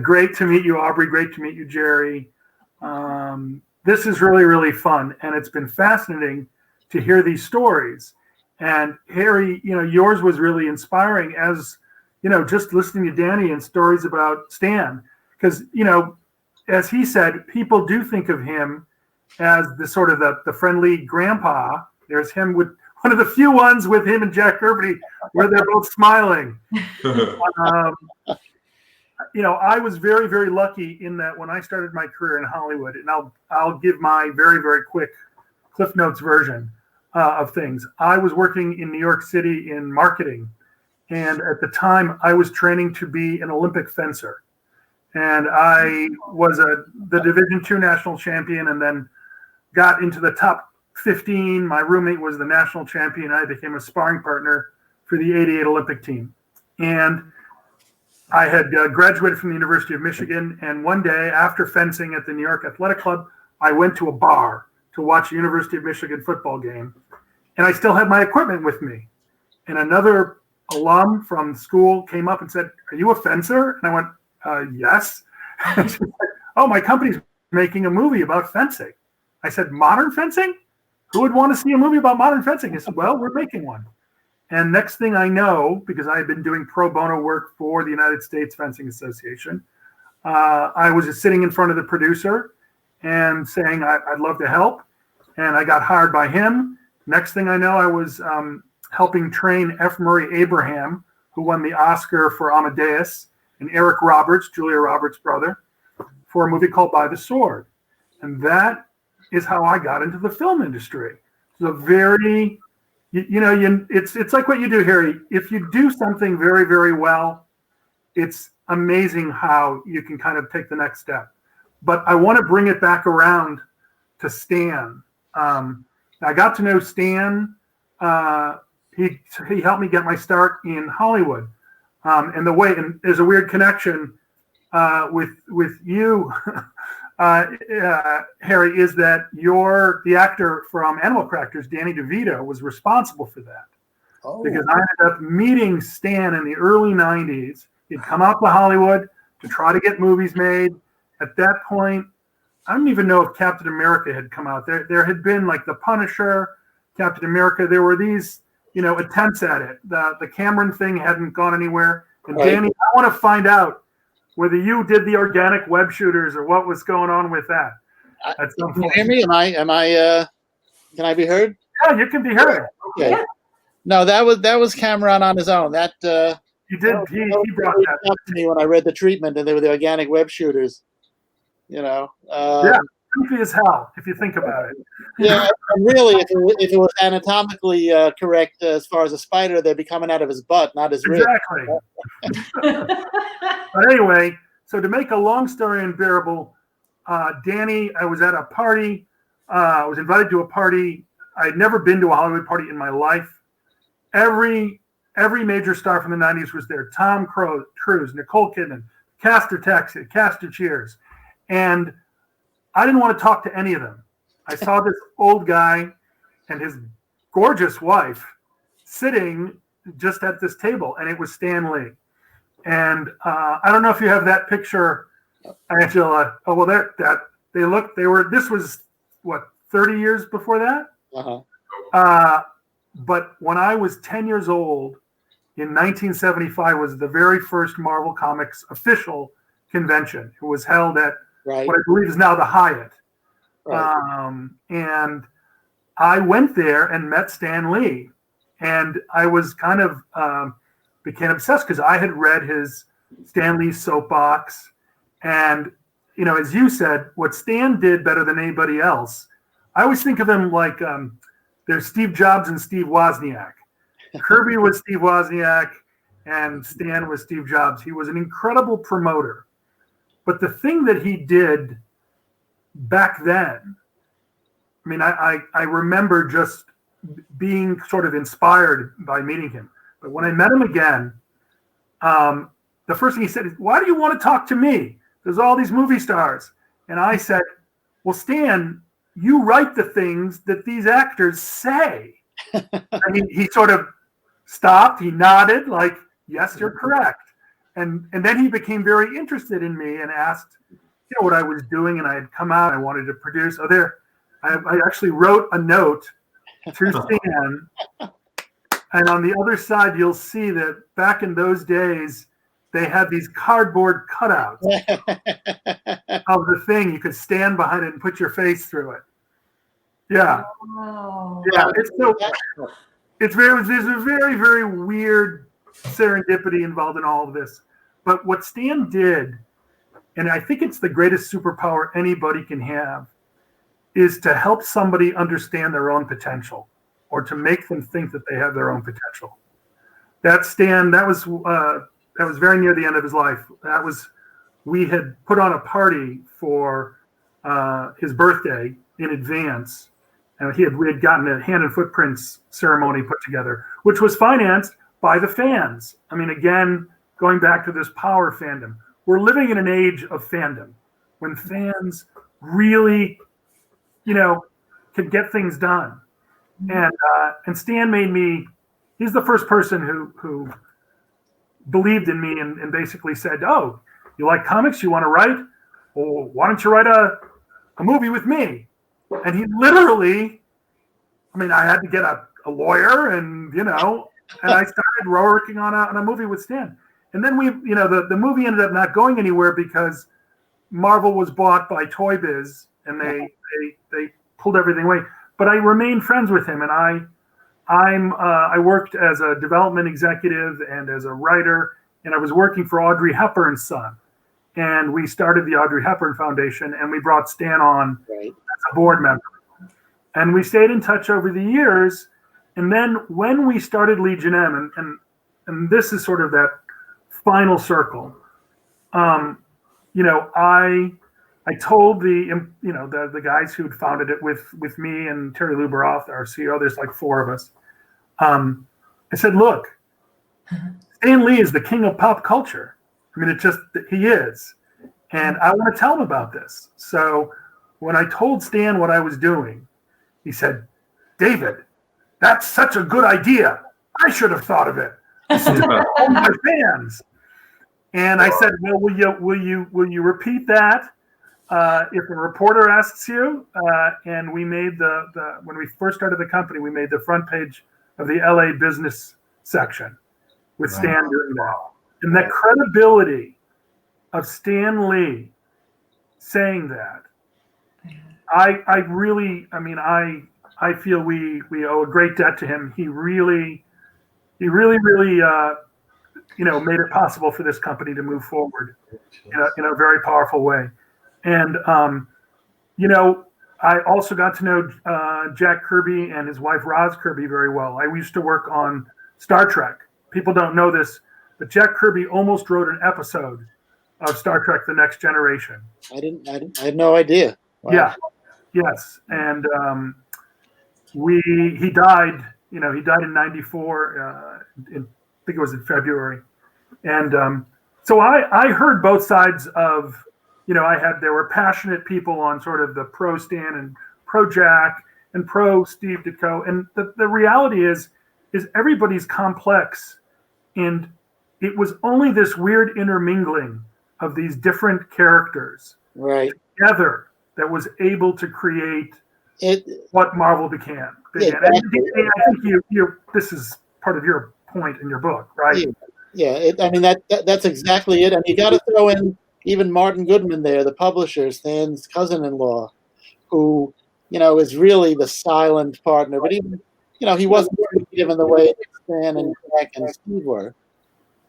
Great to meet you, Aubrey. Great to meet you, Jerry. This is really, really fun. And it's been fascinating to hear these stories. And Harry, yours was really inspiring, as, just listening to Danny and stories about Stan. Because, as he said, people do think of him as the sort of the friendly grandpa. There's him with one of the few ones with him and Jack Kirby where they're both smiling. I was very, very lucky in that when I started my career in Hollywood, and I'll give my very, very quick Cliff Notes version of things. I was working in New York City in marketing, and at the time I was training to be an Olympic fencer. And I was the Division II national champion, and then got into the top 15. My roommate was the national champion. I became a sparring partner for the '88 Olympic team. And I had graduated from the University of Michigan. And one day after fencing at the New York Athletic Club, I went to a bar to watch a University of Michigan football game. And I still had my equipment with me. And another alum from school came up and said, "Are you a fencer?" and I went, "Yes." And she said, "Oh, my company's making a movie about fencing." I said, "Modern fencing? Who would want to see a movie about modern fencing?" He said, "Well, we're making one." And next thing I know, because I had been doing pro bono work for the United States Fencing Association, I was just sitting in front of the producer and saying, I'd love to help. And I got hired by him. Next thing I know, I was helping train F. Murray Abraham, who won the Oscar for Amadeus, and Eric Roberts, Julia Roberts' brother, for a movie called By the Sword. And that is how I got into the film industry. It's a very, it's like what you do, Harry. If you do something very, very well, it's amazing how you can kind of take the next step. But I want to bring it back around to Stan. I got to know Stan. He helped me get my start in Hollywood. And there's a weird connection with you, Harry, is that the actor from Animal Crackers, Danny DeVito, was responsible for that. Oh. Because I ended up meeting Stan in the early 90s. He'd come out to Hollywood to try to get movies made. At that point, I don't even know if Captain America had come out. There had been like The Punisher, Captain America. There were these, attempts at it. The Cameron thing hadn't gone anywhere. And right. Danny, I want to find out whether you did the organic web shooters or what was going on with that. Can you hear me? Can I be heard? Yeah, you can be heard. Okay. Yeah. No, that was Cameron on his own. That he did. He brought that up to me when I read the treatment, and they were the organic web shooters. Yeah, creepy as hell if you think about it. Yeah, and really, if it was anatomically correct as far as a spider, they'd be coming out of his butt, not his rib. Exactly. But anyway, so to make a long story unbearable, Danny, I was at a party. I was invited to a party. I had never been to a Hollywood party in my life. Every major star from the 90s was there. Tom Cruise, Nicole Kidman, cast of Taxi, cast of Cheers. And I didn't want to talk to any of them. I saw this old guy and his gorgeous wife, sitting just at this table, and it was Stan Lee. And I don't know if you have that picture, Angela. Oh, well, this was what, 30 years before that? But when I was 10 years old in 1975 was the very first Marvel Comics official convention. It was held at what I believe is now the Hyatt. And I went there and met Stan Lee. And I was kind of became obsessed because I had read his Stan Lee soapbox. And, you know, as you said, what Stan did better than anybody else, I always think of him like there's Steve Jobs and Steve Wozniak. Kirby was Steve Wozniak and Stan was Steve Jobs. He was an incredible promoter. But the thing that he did back then, I mean, I remember just being sort of inspired by meeting him. But when I met him again, the first thing he said is, "Why do you want to talk to me? There's all these movie stars." And I said, "Well, Stan, you write the things that these actors say." And he sort of stopped. He nodded like, "Yes, you're correct." And then he became very interested in me and asked, you know, what I was doing. And I had come out. I wanted to produce. I actually wrote a note to Stan. And on the other side, you'll see that back in those days, they had these cardboard cutouts of the thing. You could stand behind it and put your face through it. Yeah. Wow. Yeah. There's a very, very weird serendipity involved in all of this. But what Stan did, and I think it's the greatest superpower anybody can have, is to help somebody understand their own potential or to make them think that they have their own potential. That Stan, that was very near the end of his life. We had put on a party for his birthday in advance. And we had gotten a hand and footprints ceremony put together, which was financed by the fans. I mean, again, going back to this power fandom, we're living in an age of fandom when fans really, you know, can get things done. And Stan he's the first person who believed in me and basically said, "Oh, you like comics? You want to write? Well, why don't you write a movie with me?" And he literally, I mean, I had to get a lawyer and, you know, and I started working on a movie with Stan. And then the movie ended up not going anywhere because Marvel was bought by Toy Biz and they pulled everything away. But I remained friends with him, and I worked as a development executive and as a writer, and I was working for Audrey Hepburn's son. And we started the Audrey Hepburn Foundation, and we brought Stan on as a board member. And we stayed in touch over the years. And then when we started Legion M, and this is sort of that final circle, you know, I told the guys who'd founded it with me and Terry Luberoth, our CEO, there's like four of us. I said, "Look, Stan Lee is the king of pop culture. I mean, he is. And I want to tell him about this." So when I told Stan what I was doing, he said, "David, that's such a good idea. I should have thought of it. All my fans." And I said, "Well, will you repeat that if a reporter asks you?" And we made when we first started the company, we made the front page of the LA business section with Stan doing that. And the credibility of Stan Lee saying that, I feel we owe a great debt to him. He really made it possible for this company to move forward in a very powerful way. And, I also got to know Jack Kirby and his wife, Roz Kirby, very well. I used to work on Star Trek. People don't know this, but Jack Kirby almost wrote an episode of Star Trek: The Next Generation. I had no idea. Wow. Yeah. Yes. And he died, he died in 94, I think it was in February. And so I heard both sides of, there were passionate people on sort of the pro Stan and pro Jack and pro Steve Ditko. And the reality is is everybody's complex, and it was only this weird intermingling of these different characters together that was able to create what Marvel became. Yeah, And I think you this is part of your point in your book, right? Yeah. I mean that's exactly it. And you got to throw in even Martin Goodman there, the publisher, Stan's cousin-in-law, who is really the silent partner. But even he wasn't creative in the way that Stan and Jack and Steve were.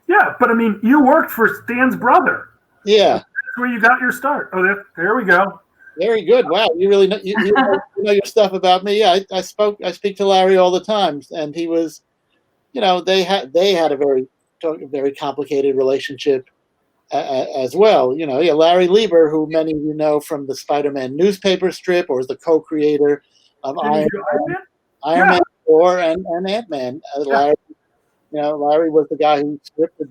Yeah, but I mean, you worked for Stan's brother. Yeah, that's where you got your start. Oh, there we go. Very good. Wow, you really know, you know your stuff about me. Yeah, I speak to Larry all the time, and he was, they had a very complicated relationship as well. Larry Lieber, who many of you know from the Spider-Man newspaper strip, or is the co-creator of Iron Man 4 and Ant-Man. Larry was the guy who scripted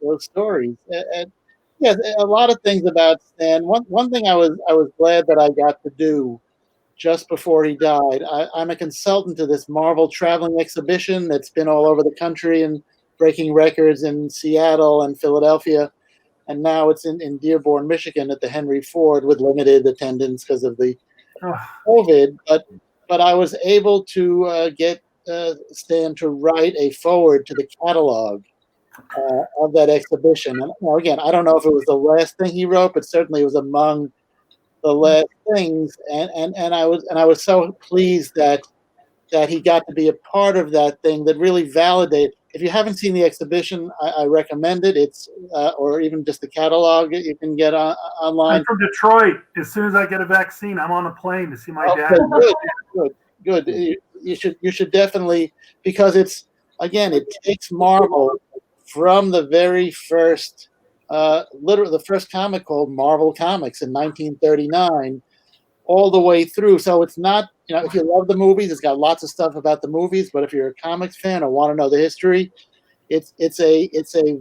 those stories. And yes, a lot of things about Stan. One thing I was glad that I got to do just before he died. I'm a consultant to this Marvel traveling exhibition that's been all over the country and breaking records in Seattle and Philadelphia. And now it's in Dearborn, Michigan at the Henry Ford with limited attendance because of the COVID. But I was able to get Stan to write a foreword to the catalog of that exhibition. And again, I don't know if it was the last thing he wrote, but certainly it was among the last things. And I was so pleased that he got to be a part of that thing that really validated. If you haven't seen the exhibition, I recommend it. It's or even just the catalog you can get online. I'm from Detroit. As soon as I get a vaccine, I'm on a plane to see my dad. Good. You should definitely, because it takes Marvel from the very first, literally the first comic called Marvel Comics in 1939, all the way through. So it's not, if you love the movies, it's got lots of stuff about the movies. But if you're a comics fan or want to know the history, it's a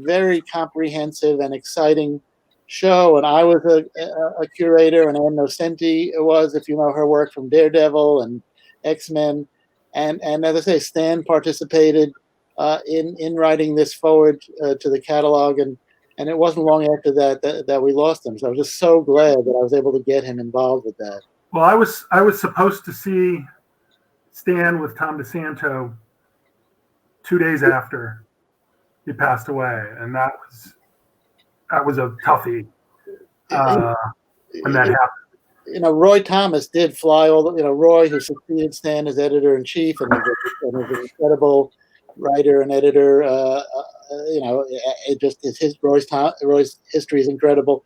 very comprehensive and exciting show. And I was a curator, and Ann Nocenti was, if you know her work from Daredevil and X-Men. And as I say, Stan participated in writing this forward to the catalog, and it wasn't long after that we lost him. So I was just so glad that I was able to get him involved with that. Well, I was supposed to see Stan with Tom DeSanto 2 days after he passed away, and that was a toughie when that happened. Roy Thomas did fly all the, Roy, who succeeded Stan as editor-in-chief and is an incredible writer and editor. Roy's history is incredible.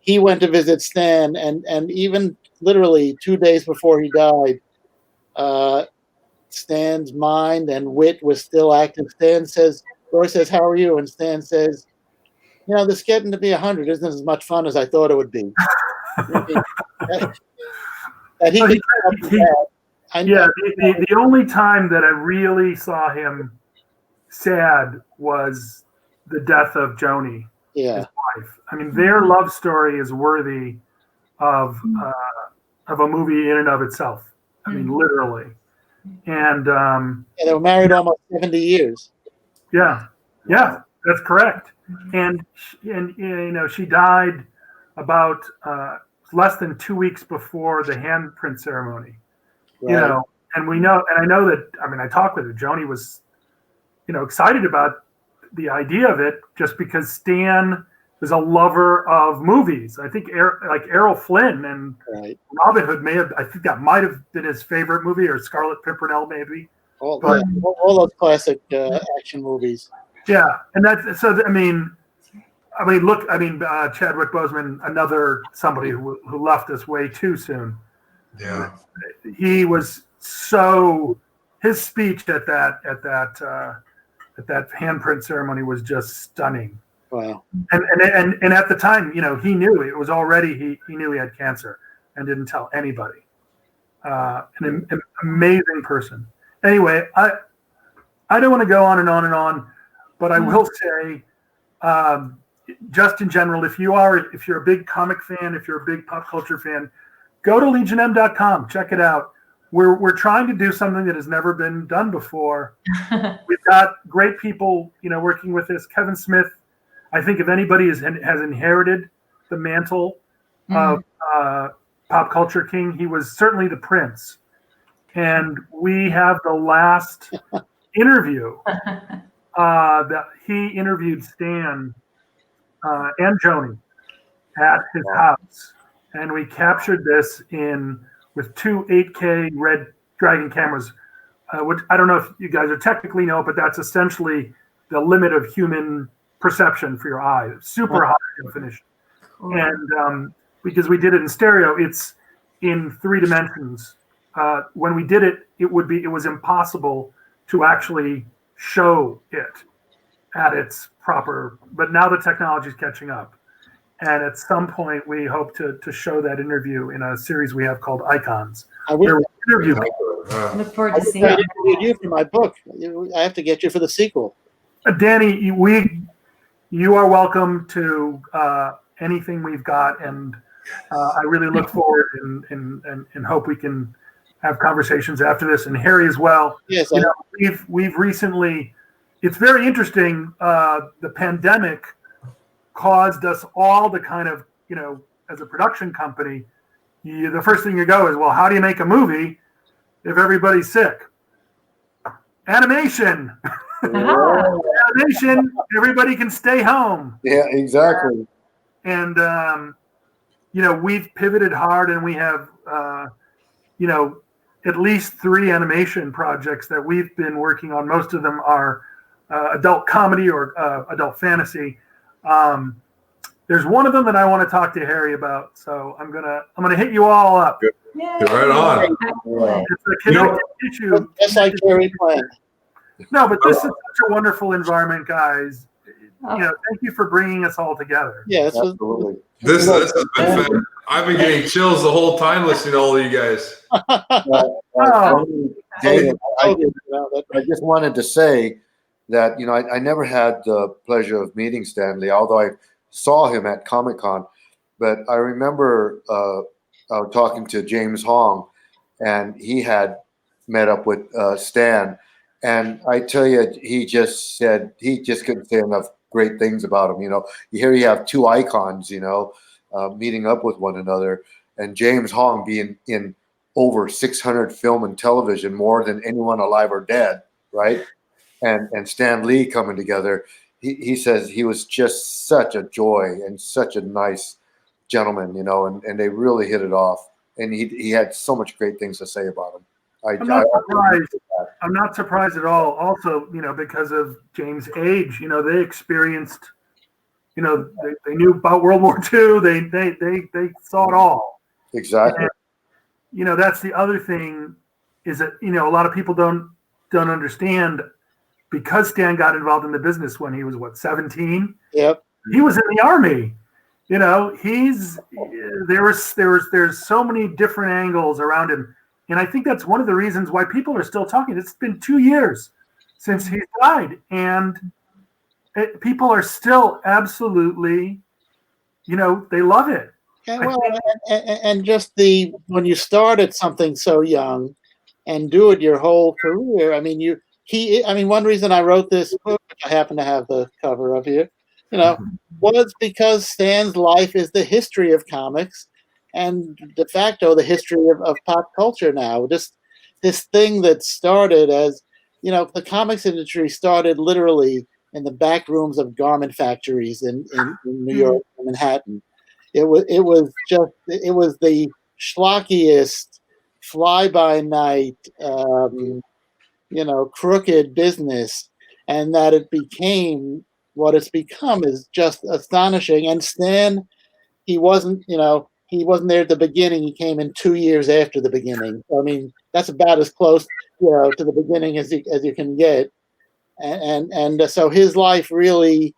He went to visit Stan, and even literally 2 days before he died, Stan's mind and wit was still active. Roy says, "How are you?" And Stan says, "This getting to be 100 isn't as much fun as I thought it would be." The only time that I really saw him sad was the death of Joni, his wife. I mean, their love story is worthy of a movie in and of itself. I mean, literally. And they were married almost 70 years. Yeah, that's correct. And she died about less than 2 weeks before the handprint ceremony. Right. And we know, and I know that. I mean, I talked with her. Joni was, excited about the idea of it, just because Stan is a lover of movies. I think like Errol Flynn and Robin Hood I think that might have been his favorite movie, or Scarlet Pimpernel maybe. All those classic action movies. Yeah, and that's so. I mean, Chadwick Boseman, another somebody who left us way too soon. Yeah, he was so. His speech at that handprint ceremony was just stunning. Wow. And at the time, he knew it was already. He knew he had cancer and didn't tell anybody. An amazing person. Anyway, I don't want to go on and on and on, but I will say. Just in general, if you're a big comic fan, if you're a big pop culture fan, go to legionm.com, check it out. we're trying to do something that has never been done before. We've got great people, working with this. Kevin Smith, I think if anybody has inherited the mantle of pop culture king, he was certainly the prince. And we have the last interview that he interviewed Stan and Joni at his house, and we captured this with two 8K Red Dragon cameras, which I don't know if you guys are technically know, but that's essentially the limit of human perception for your eye. Super high definition. Cool. And because we did it in stereo, it's in 3 dimensions. When we did it, it was impossible to actually show it at its proper, but now the technology is catching up. And at some point, we hope to show that interview in a series we have called Icons. I will interview. Look forward to seeing it. You for my book. I have to get you for the sequel. Danny, you are welcome to anything we've got, and I really look forward and hope we can have conversations after this, and Harry as well. Yes, we've recently. It's very interesting. The pandemic caused us all to kind of, as a production company, the first thing you go is, well, how do you make a movie if everybody's sick? Animation. Animation, everybody can stay home. Yeah, exactly. And, we've pivoted hard, and we have, at least 3 animation projects that we've been working on. Most of them are adult comedy or adult fantasy. There's one of them that I want to talk to Harry about, so I'm gonna hit you all up. Good. Right on. It's a connective tissue. Just like Harry planned. No, but this is such a wonderful environment, guys. Thank you for bringing us all together. Yeah, absolutely. This has been fun. I've been getting chills the whole time listening to all of you guys. David, I just wanted to say that I never had the pleasure of meeting Stan Lee, although I saw him at Comic-Con. But I remember talking to James Hong, and he had met up with Stan. And I tell you, he just said he just couldn't say enough great things about him. Here you have 2 icons, meeting up with one another, and James Hong being in over 600 film and television, more than anyone alive or dead, right? And Stan Lee coming together. He says he was just such a joy and such a nice gentleman, and they really hit it off. And he had so much great things to say about him. I'm not surprised at all. Also, because of James' age, they experienced, they knew about World War II. They saw it all. Exactly. And, that's the other thing is that, a lot of people don't understand, because Stan got involved in the business when he was 17. Yep. He was in the Army. There's so many different angles around him. And I think that's one of the reasons why people are still talking. It's been 2 years since he died, and people are still absolutely, they love it. And just when you start at something so young and do it your whole career. One reason I wrote this book, which I happen to have the cover of here, was because Stan's life is the history of comics, and de facto the history of pop culture now. Just this thing that started as, the comics industry started literally in the back rooms of garment factories in New York and Manhattan. It was the schlockiest, fly-by-night, crooked business, and that it became what it's become is just astonishing. And Stan, he wasn't there at the beginning. He came in 2 years after the beginning. That's about as close, to the beginning as you can get. And so his life really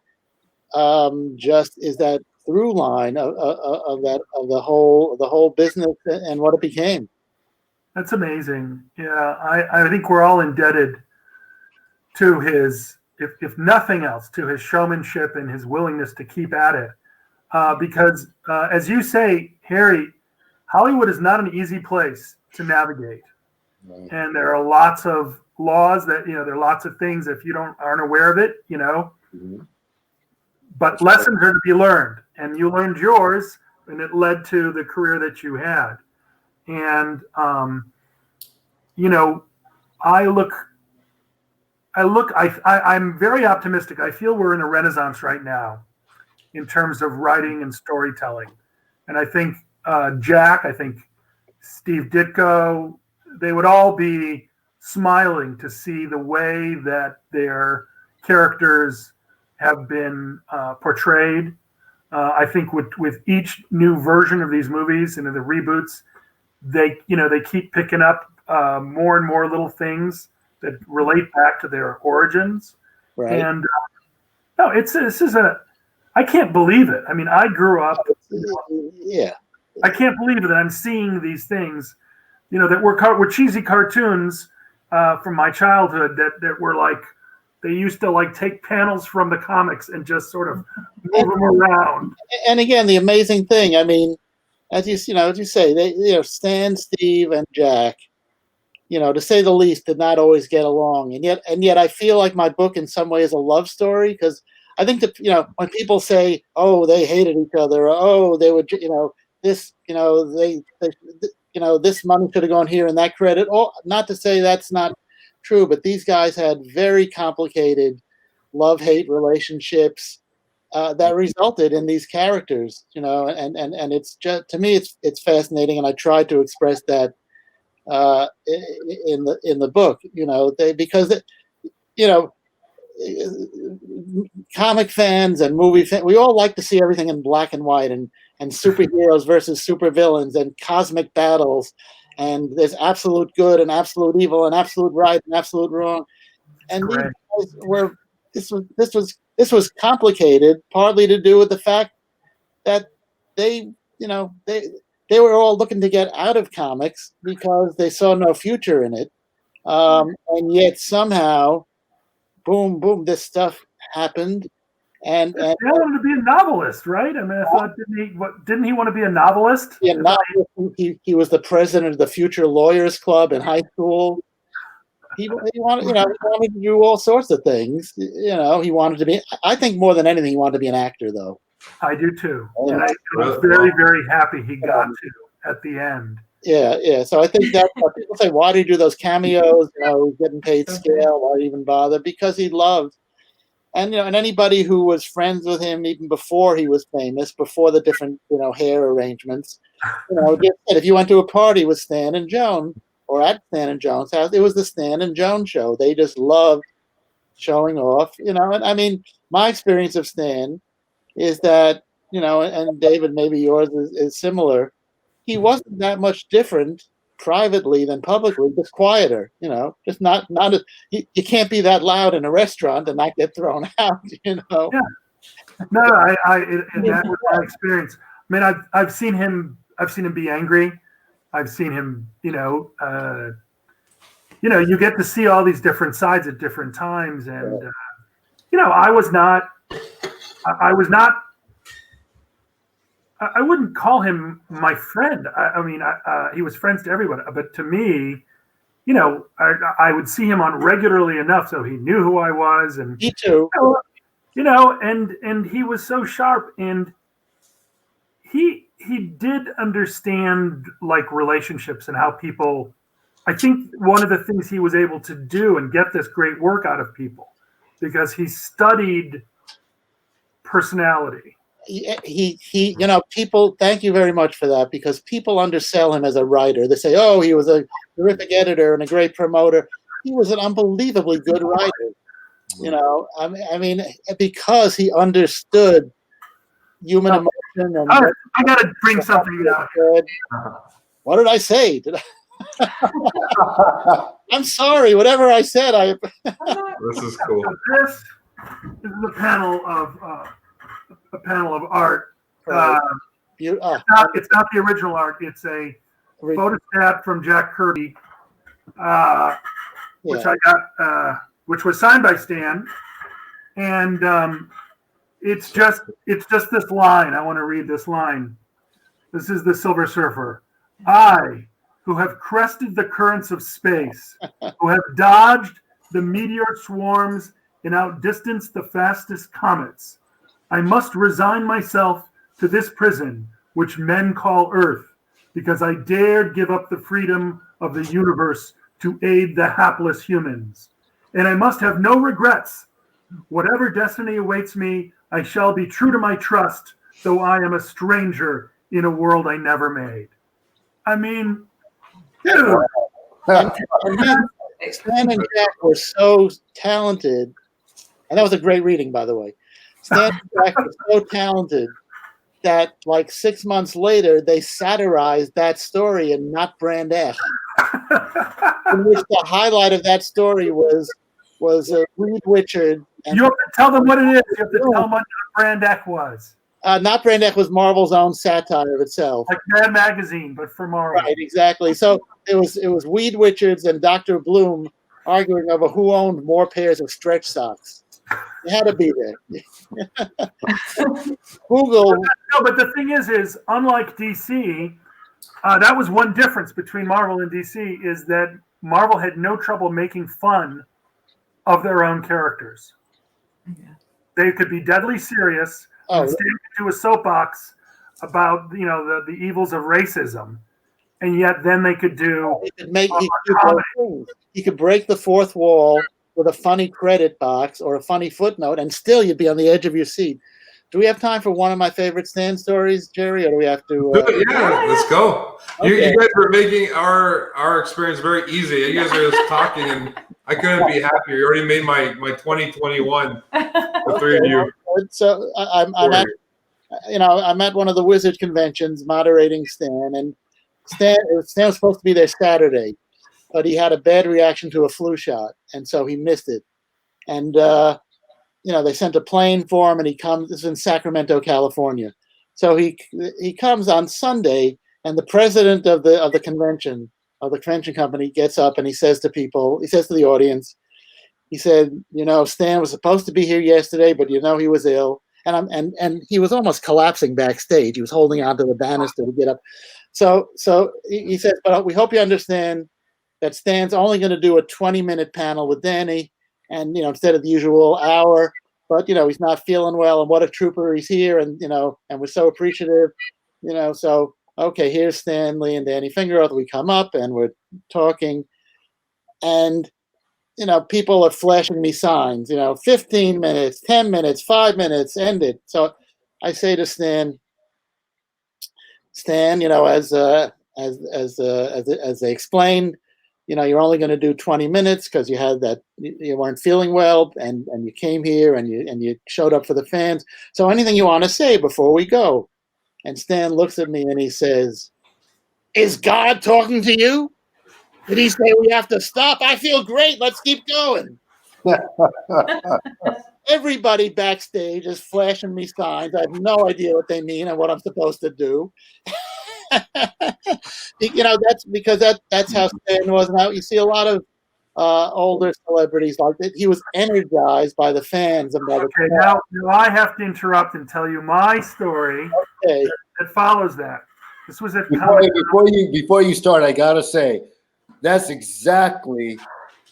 just is that through line of the whole business and what it became. That's amazing. Yeah, I think we're all indebted to his, if nothing else, to his showmanship and his willingness to keep at it. Because as you say, Harry, Hollywood is not an easy place to navigate. and there are lots of laws that there are lots of things if you aren't aware of it, But lessons are to be learned, and you learned yours, and it led to the career that you had. And I'm very optimistic. I feel we're in a renaissance right now in terms of writing and storytelling. And I think Jack, I think Steve Ditko, they would all be smiling to see the way that their characters have been portrayed. I think with each new version of these movies and the reboots, they keep picking up more and more little things that relate back to their origins. Right. And I can't believe it. I mean, I grew up. Yeah. I can't believe it that I'm seeing these things, that were cheesy cartoons from my childhood that were like, they used to like take panels from the comics and just sort of move them around. And again, the amazing thing, I mean, as you say, they, Stan, Steve, and Jack, to say the least, did not always get along. And yet I feel like my book in some way is a love story, because I think that, when people say, oh, they hated each other, or, oh, they would, this, this money should have gone here and that credit. Oh, not to say that's not true, but these guys had very complicated love-hate relationships that resulted in these characters, and it's just, to me, it's fascinating, and I tried to express that in the book, because comic fans and movie fans, we all like to see everything in black and white, and superheroes versus supervillains and cosmic battles, and there's absolute good and absolute evil and absolute right and absolute wrong. And these guys this was complicated, partly to do with the fact that they were all looking to get out of comics because they saw no future in it, and yet somehow, boom, boom, this stuff happened. And he wanted to be a novelist, right? I mean, I thought, didn't he want to be a novelist? Yeah, he was the president of the Future Lawyers Club in high school. He wanted, he wanted to do all sorts of things. He wanted to be. I think more than anything, he wanted to be an actor, though. I do too, and I was very, very happy he got to at the end. Yeah. So I think that people say, why do you do those cameos? Getting paid scale. Why even bother? Because he loved. And and anybody who was friends with him even before he was famous, before the different hair arrangements, just said, if you went to a party with Stan and Joan or at Stan and Joan's house, it was the Stan and Joan show. They just loved showing off, And I mean, my experience of Stan is that and David, maybe yours is similar. He wasn't that much different privately than publicly, just quieter, just not you can't be that loud in a restaurant and not get thrown out, Yeah. No, and that was my experience. I mean, I've seen him be angry. I've seen him, you get to see all these different sides at different times, and I wouldn't call him my friend. I mean, he was friends to everyone. But to me, I would see him on regularly enough so he knew who I was. And me too. And he was so sharp, and he did understand like relationships and how people. I think one of the things he was able to do and get this great work out of people because he studied personality. He people, thank you very much for that, because people undersell him as a writer. They say, oh, he was a terrific editor and a great promoter. He was an unbelievably good writer. I mean, because he understood human emotion. And I got to bring something out. What did I say? I'm sorry. Whatever I said, This is cool. This is a panel of art. It's not the original art. It's a photostat from Jack Kirby, which I got, which was signed by Stan, and it's just this line. I want to read this line. This is the Silver Surfer. I who have crested the currents of space, who have dodged the meteor swarms and outdistanced the fastest comets. I must resign myself to this prison, which men call Earth, because I dared give up the freedom of the universe to aid the hapless humans. And I must have no regrets. Whatever destiny awaits me, I shall be true to my trust, though I am a stranger in a world I never made. I mean, dude. And Stan and Jack were so talented, and that was a great reading, by the way. Stan and Jack were so talented that, like 6 months later, they satirized that story in Not Brand X, in which the highlight of that story was Reed Richard. You have to tell them what it is. You have to tell them what Brand X was. Not Brand X was Marvel's own satire of itself, like Mad Magazine, but for Marvel. Right, exactly. So it was Weed Richards and Dr. Bloom arguing over who owned more pairs of stretch socks. It had to be there. Google. No, but the thing is unlike DC, that was one difference between Marvel and DC is that Marvel had no trouble making fun of their own characters. Yeah. They could be deadly serious. And stand into a soapbox about the evils of racism, and yet then they could do. He could break the fourth wall with a funny credit box or a funny footnote, and still you'd be on the edge of your seat. Do we have time for one of my favorite Stan stories, Jerry, or do we have to? Yeah, let's go. Okay. You guys were making our experience very easy. You guys are just talking, and I couldn't be happier. You already made my 2021. The three of you. So I'm at one of the Wizard conventions moderating Stan, and Stan was supposed to be there Saturday, but he had a bad reaction to a flu shot, and so he missed it. And they sent a plane for him, and he comes. This is in Sacramento, California. So he comes on Sunday, and the president of the convention company gets up and he says to the audience. He said, Stan was supposed to be here yesterday, but he was ill, and he was almost collapsing backstage. He was holding onto the banister to get up. So he says, but we hope you understand that Stan's only going to do a 20-minute panel with Danny, and instead of the usual hour. But he's not feeling well, and what a trooper he's here, and and we're so appreciative. So okay, here's Stanley and Danny Fingeroth. We come up and we're talking, and people are flashing me signs, 15 minutes, 10 minutes, 5 minutes, end it. So I say to Stan, as they explained, you're only going to do 20 minutes because you had that, you weren't feeling well, and you came here and you showed up for the fans. So anything you want to say before we go? And Stan looks at me and he says, "Is God talking to you? Did he say we have to stop? I feel great. Let's keep going." Everybody backstage is flashing me signs. I have no idea what they mean and what I'm supposed to do. That's because that's how Stan was. Now you see a lot of older celebrities like that. He was energized by the fans and by the now I have to interrupt and tell you my story that follows that. This was at before you start, I gotta say, that's exactly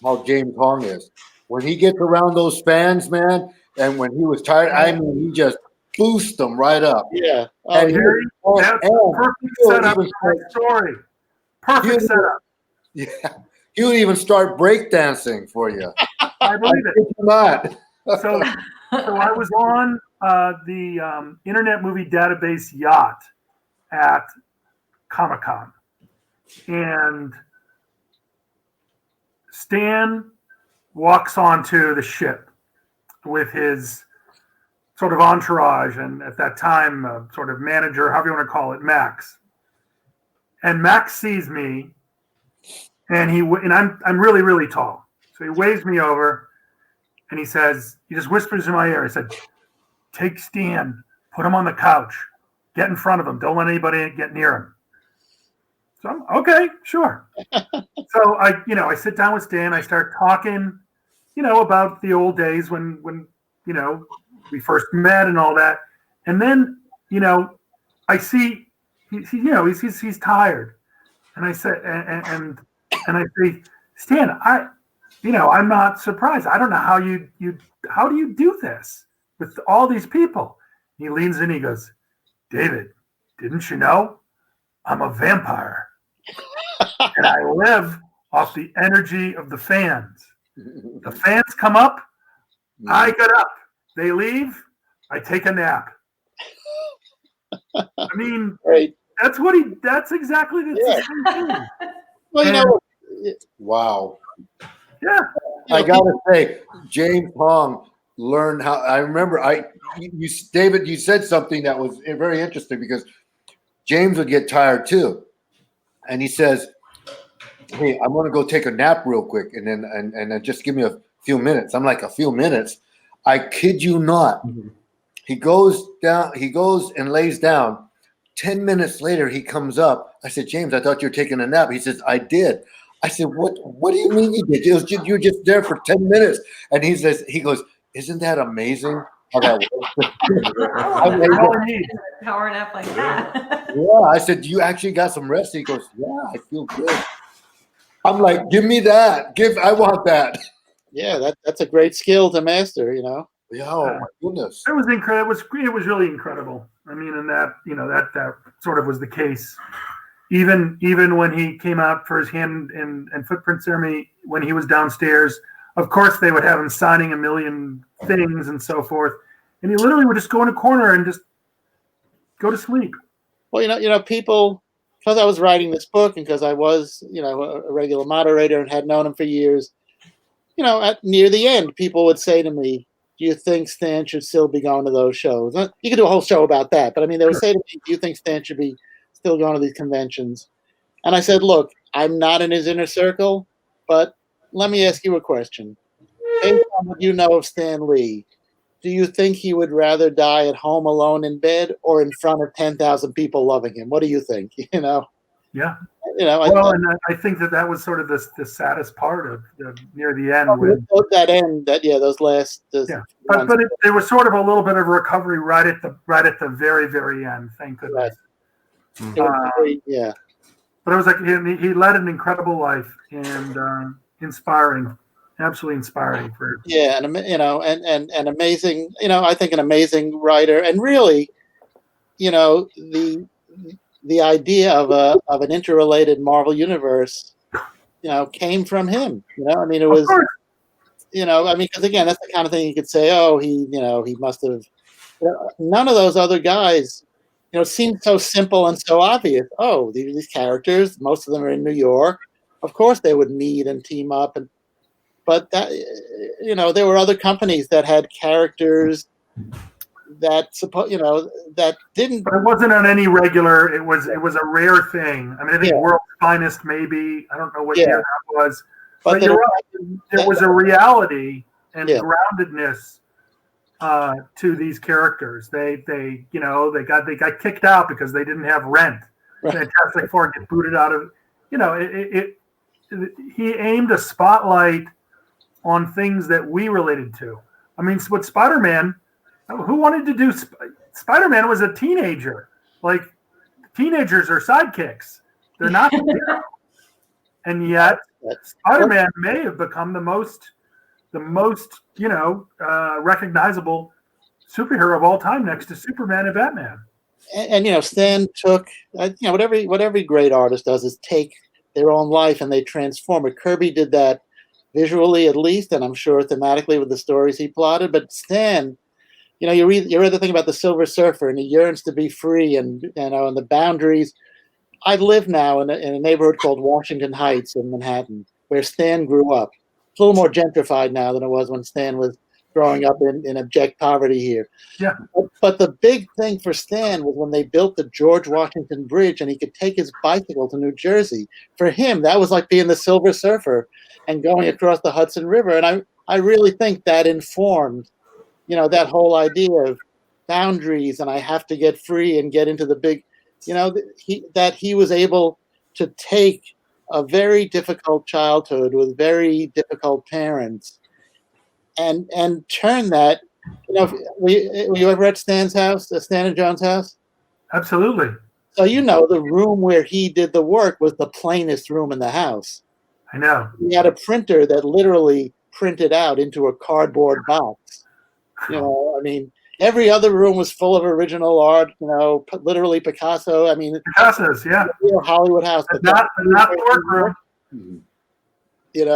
how James Hong is. When he gets around those fans, man, and when he was tired, I mean, he just boosts them right up. Yeah. That's a perfect setup for my story. Perfect setup. Yeah. He would even start breakdancing for you. I believe it. Not. So I was on the Internet Movie Database yacht at Comic-Con. And Stan walks onto the ship with his sort of entourage, and at that time, sort of manager, however you want to call it, Max. And Max sees me, and I'm really, really tall. So he waves me over, and he just whispers in my ear. He said, "Take Stan, put him on the couch, get in front of him. Don't let anybody get near him." So I'm okay, sure. So I sit down with Stan. I start talking, about the old days when we first met and all that. And then, I see, he's tired. And I said, and I say, Stan, I'm not surprised. I don't know how how do you do this with all these people? He leans in, he goes, David, didn't you know I'm a vampire and I live off the energy of the fans. The fans come up, I get up. They leave, I take a nap. I mean, right. That's exactly the same thing. Well, wow. Yeah. I gotta say, James Hong learned how. I remember, David, you said something that was very interesting because James would get tired too, and he says, "Hey, I'm gonna go take a nap real quick, and then just give me a few minutes." I'm like, "A few minutes?" I kid you not. Mm-hmm. He goes down. He goes and lays down. 10 minutes later, he comes up. I said, "James, I thought you were taking a nap." He says, "I did." I said, "What do you mean you did? You were just there for 10 minutes." And he goes, "Isn't that amazing how that works?" Power nap like that. Yeah, I said, "You actually got some rest?" He goes, "Yeah, I feel good." I'm like, "Give me that. I want that." Yeah, that's a great skill to master, Yeah, oh my goodness. It was incredible. It was really incredible. I mean, and that that sort of was the case. Even when he came out for his hand and footprint ceremony, when he was downstairs, of course they would have him signing a million things and so forth, and he literally would just go in a corner and just go to sleep. Well, people, because I was writing this book and because I was, a regular moderator and had known him for years, near the end, people would say to me, "Do you think Stan should still be going to those shows?" You could do a whole show about that, but I mean, they would say to me, "Do you think Stan should be still going to these conventions?" And I said, "Look, I'm not in his inner circle, but let me ask you a question. Based on what you know of Stan Lee, do you think he would rather die at home alone in bed or in front of 10,000 people loving him? What do you think?" Yeah. Well, I think that was sort of the saddest part of near the end. When that end, those last. But there was sort of a little bit of recovery right at the very, very end. Thank goodness. Yeah. But it was like he led an incredible life and inspiring, absolutely inspiring for. Yeah, and and amazing. I think an amazing writer, and really, the idea of an interrelated Marvel universe, came from him. I mean, it was, because again, that's the kind of thing you could say. Oh, he must have. None of those other guys, seemed so simple and so obvious. Oh, these characters, most of them are in New York. Of course, they would meet and team up, but that, there were other companies that had characters that that didn't. But it wasn't on any regular. It was a rare thing. I mean, I think World's Finest, maybe. I don't know what year that was. But you're right. There was a reality and groundedness to these characters. They got kicked out because they didn't have rent. Right. Fantastic Four get booted out of. He aimed a spotlight on things that we related to. I mean, with Spider-Man. Who wanted to do Spider-Man was a teenager. Like, teenagers are sidekicks. They're not the hero. And yet Spider-Man may have become the most recognizable superhero of all time next to Superman and Batman. And Stan took what every great artist does is take their own life and they transform it. Kirby did that visually at least, and I'm sure thematically with the stories he plotted, but Stan, you read the thing about the Silver Surfer, and he yearns to be free, and and the boundaries. I live now in a neighborhood called Washington Heights in Manhattan, where Stan grew up. It's a little more gentrified now than it was when Stan was growing up in abject poverty here. Yeah. But the big thing for Stan was when they built the George Washington Bridge, and he could take his bicycle to New Jersey. For him, that was like being the Silver Surfer and going across the Hudson River. And I really think that informed. That whole idea of boundaries and I have to get free and get into the big, he was able to take a very difficult childhood with very difficult parents and turn that, were you ever at Stan's house, Stan and John's house? Absolutely. So the room where he did the work was the plainest room in the house. I know. He had a printer that literally printed out into a cardboard box. Every other room was full of original art. Literally Picasso. Picasso's, yeah. Real Hollywood house, but not the workroom. It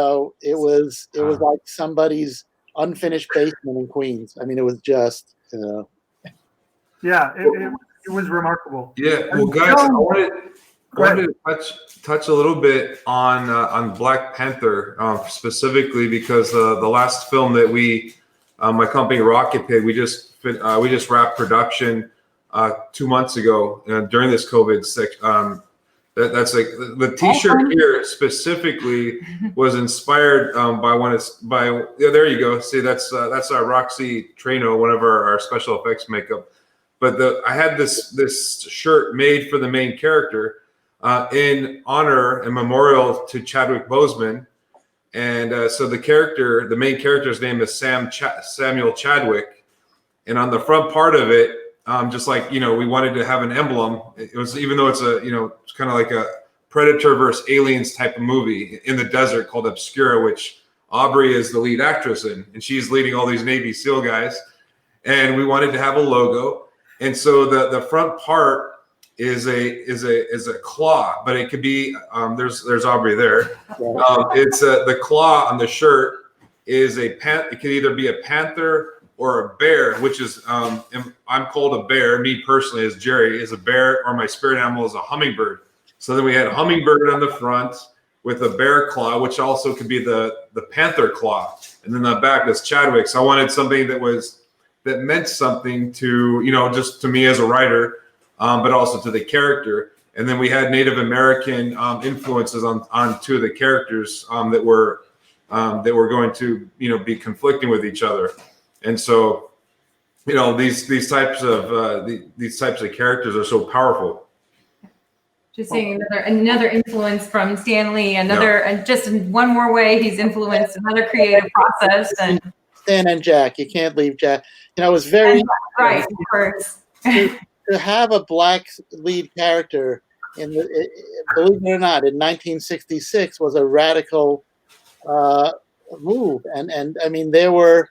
was like somebody's unfinished basement in Queens. It was just Yeah, it was remarkable. Yeah, well, guys, I wanted to touch a little bit on Black Panther specifically because the last film that my company RokitPig, we just wrapped production 2 months ago during this COVID. That's like the T-shirt here specifically was inspired there you go. See, that's our Roxy Trano, one of our special effects makeup. But I had this shirt made for the main character in honor and memorial to Chadwick Boseman, and so the main character's name is Samuel Chadwick, and on the front part of it, just like we wanted to have an emblem. It was, even though it's it's kind of like a Predator versus Aliens type of movie in the desert called Obscura, which Aubrey is the lead actress in, and she's leading all these Navy SEAL guys, and we wanted to have a logo. And so the front part is a claw, but it could be there's Aubrey there. It's the claw on the shirt is it could either be a panther or a bear, which is I'm called a bear. Me personally, as Jerry, is a bear, or my spirit animal is a hummingbird. So then we had a hummingbird on the front with a bear claw, which also could be the panther claw, and then the back is Chadwick. So I wanted something that meant something to just to me as a writer, but also to the character. And then we had Native American influences on two of the characters that were going to be conflicting with each other. And so these types of characters are so powerful. Just seeing another influence from Stan Lee, and just in one more way he's influenced another creative process. And Stan and Jack, you can't leave Jack. It was very right, of course. to have a black lead character believe it or not, in 1966 was a radical move, and there were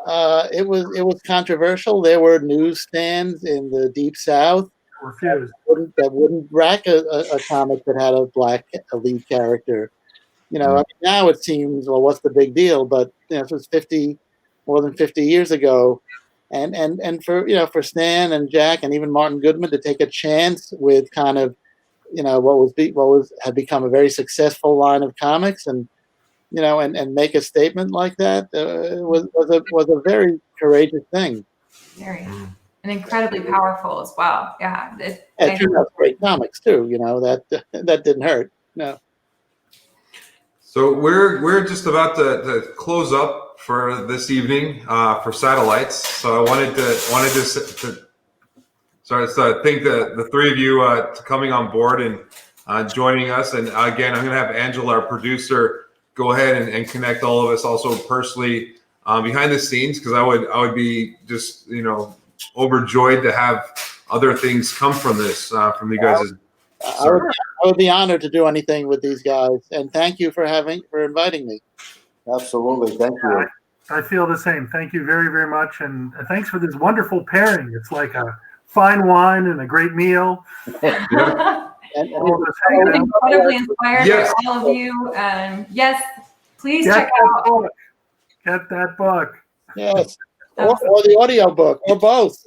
it was controversial. There were newsstands in the Deep South that wouldn't rack a comic that had a lead character. Now it seems, well, what's the big deal? But this was more than 50 years ago, and for Stan and Jack and even Martin Goodman to take a chance with kind of what had become a very successful line of comics, and make a statement like that was a very courageous thing. Very. And incredibly powerful as well. Yeah. It turned out great comics too. That didn't hurt. No. So we're just about to close up for this evening for Satellites. So I wanted to thank the three of you to coming on board and joining us. And again, I'm going to have Angelo, our producer, go ahead and connect all of us also personally behind the scenes, because I would be just overjoyed to have other things come from this from you guys. I would be honored to do anything with these guys, and thank you for inviting me. Absolutely, thank you. I feel the same. Thank you very, very much, and thanks for this wonderful pairing. It's like a fine wine and a great meal. I'm incredibly inspired by all of you. Yes, please check out. Get that book. Yes, or the audio book, or both.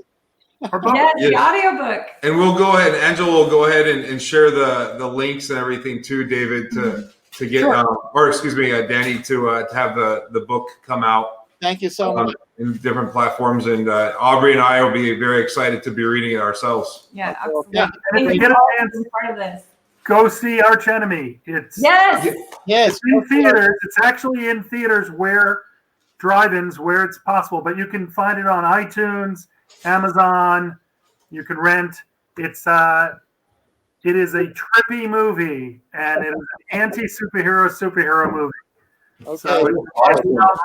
Yes, the audiobook. And we'll go ahead, Angelo will go ahead and share the links and everything too, David, to get, or excuse me, Danny, to have the book come out. Thank you so much. In different platforms, and Aubrey and I will be very excited to be reading it ourselves. Yeah, absolutely. Yeah. Thank you for being part of this. Go see Arch Enemy. It's in theaters. It's actually in theaters drive-ins where it's possible, but you can find it on iTunes, Amazon. You can rent. It is a trippy movie, and it is an anti-superhero movie. Okay. So it's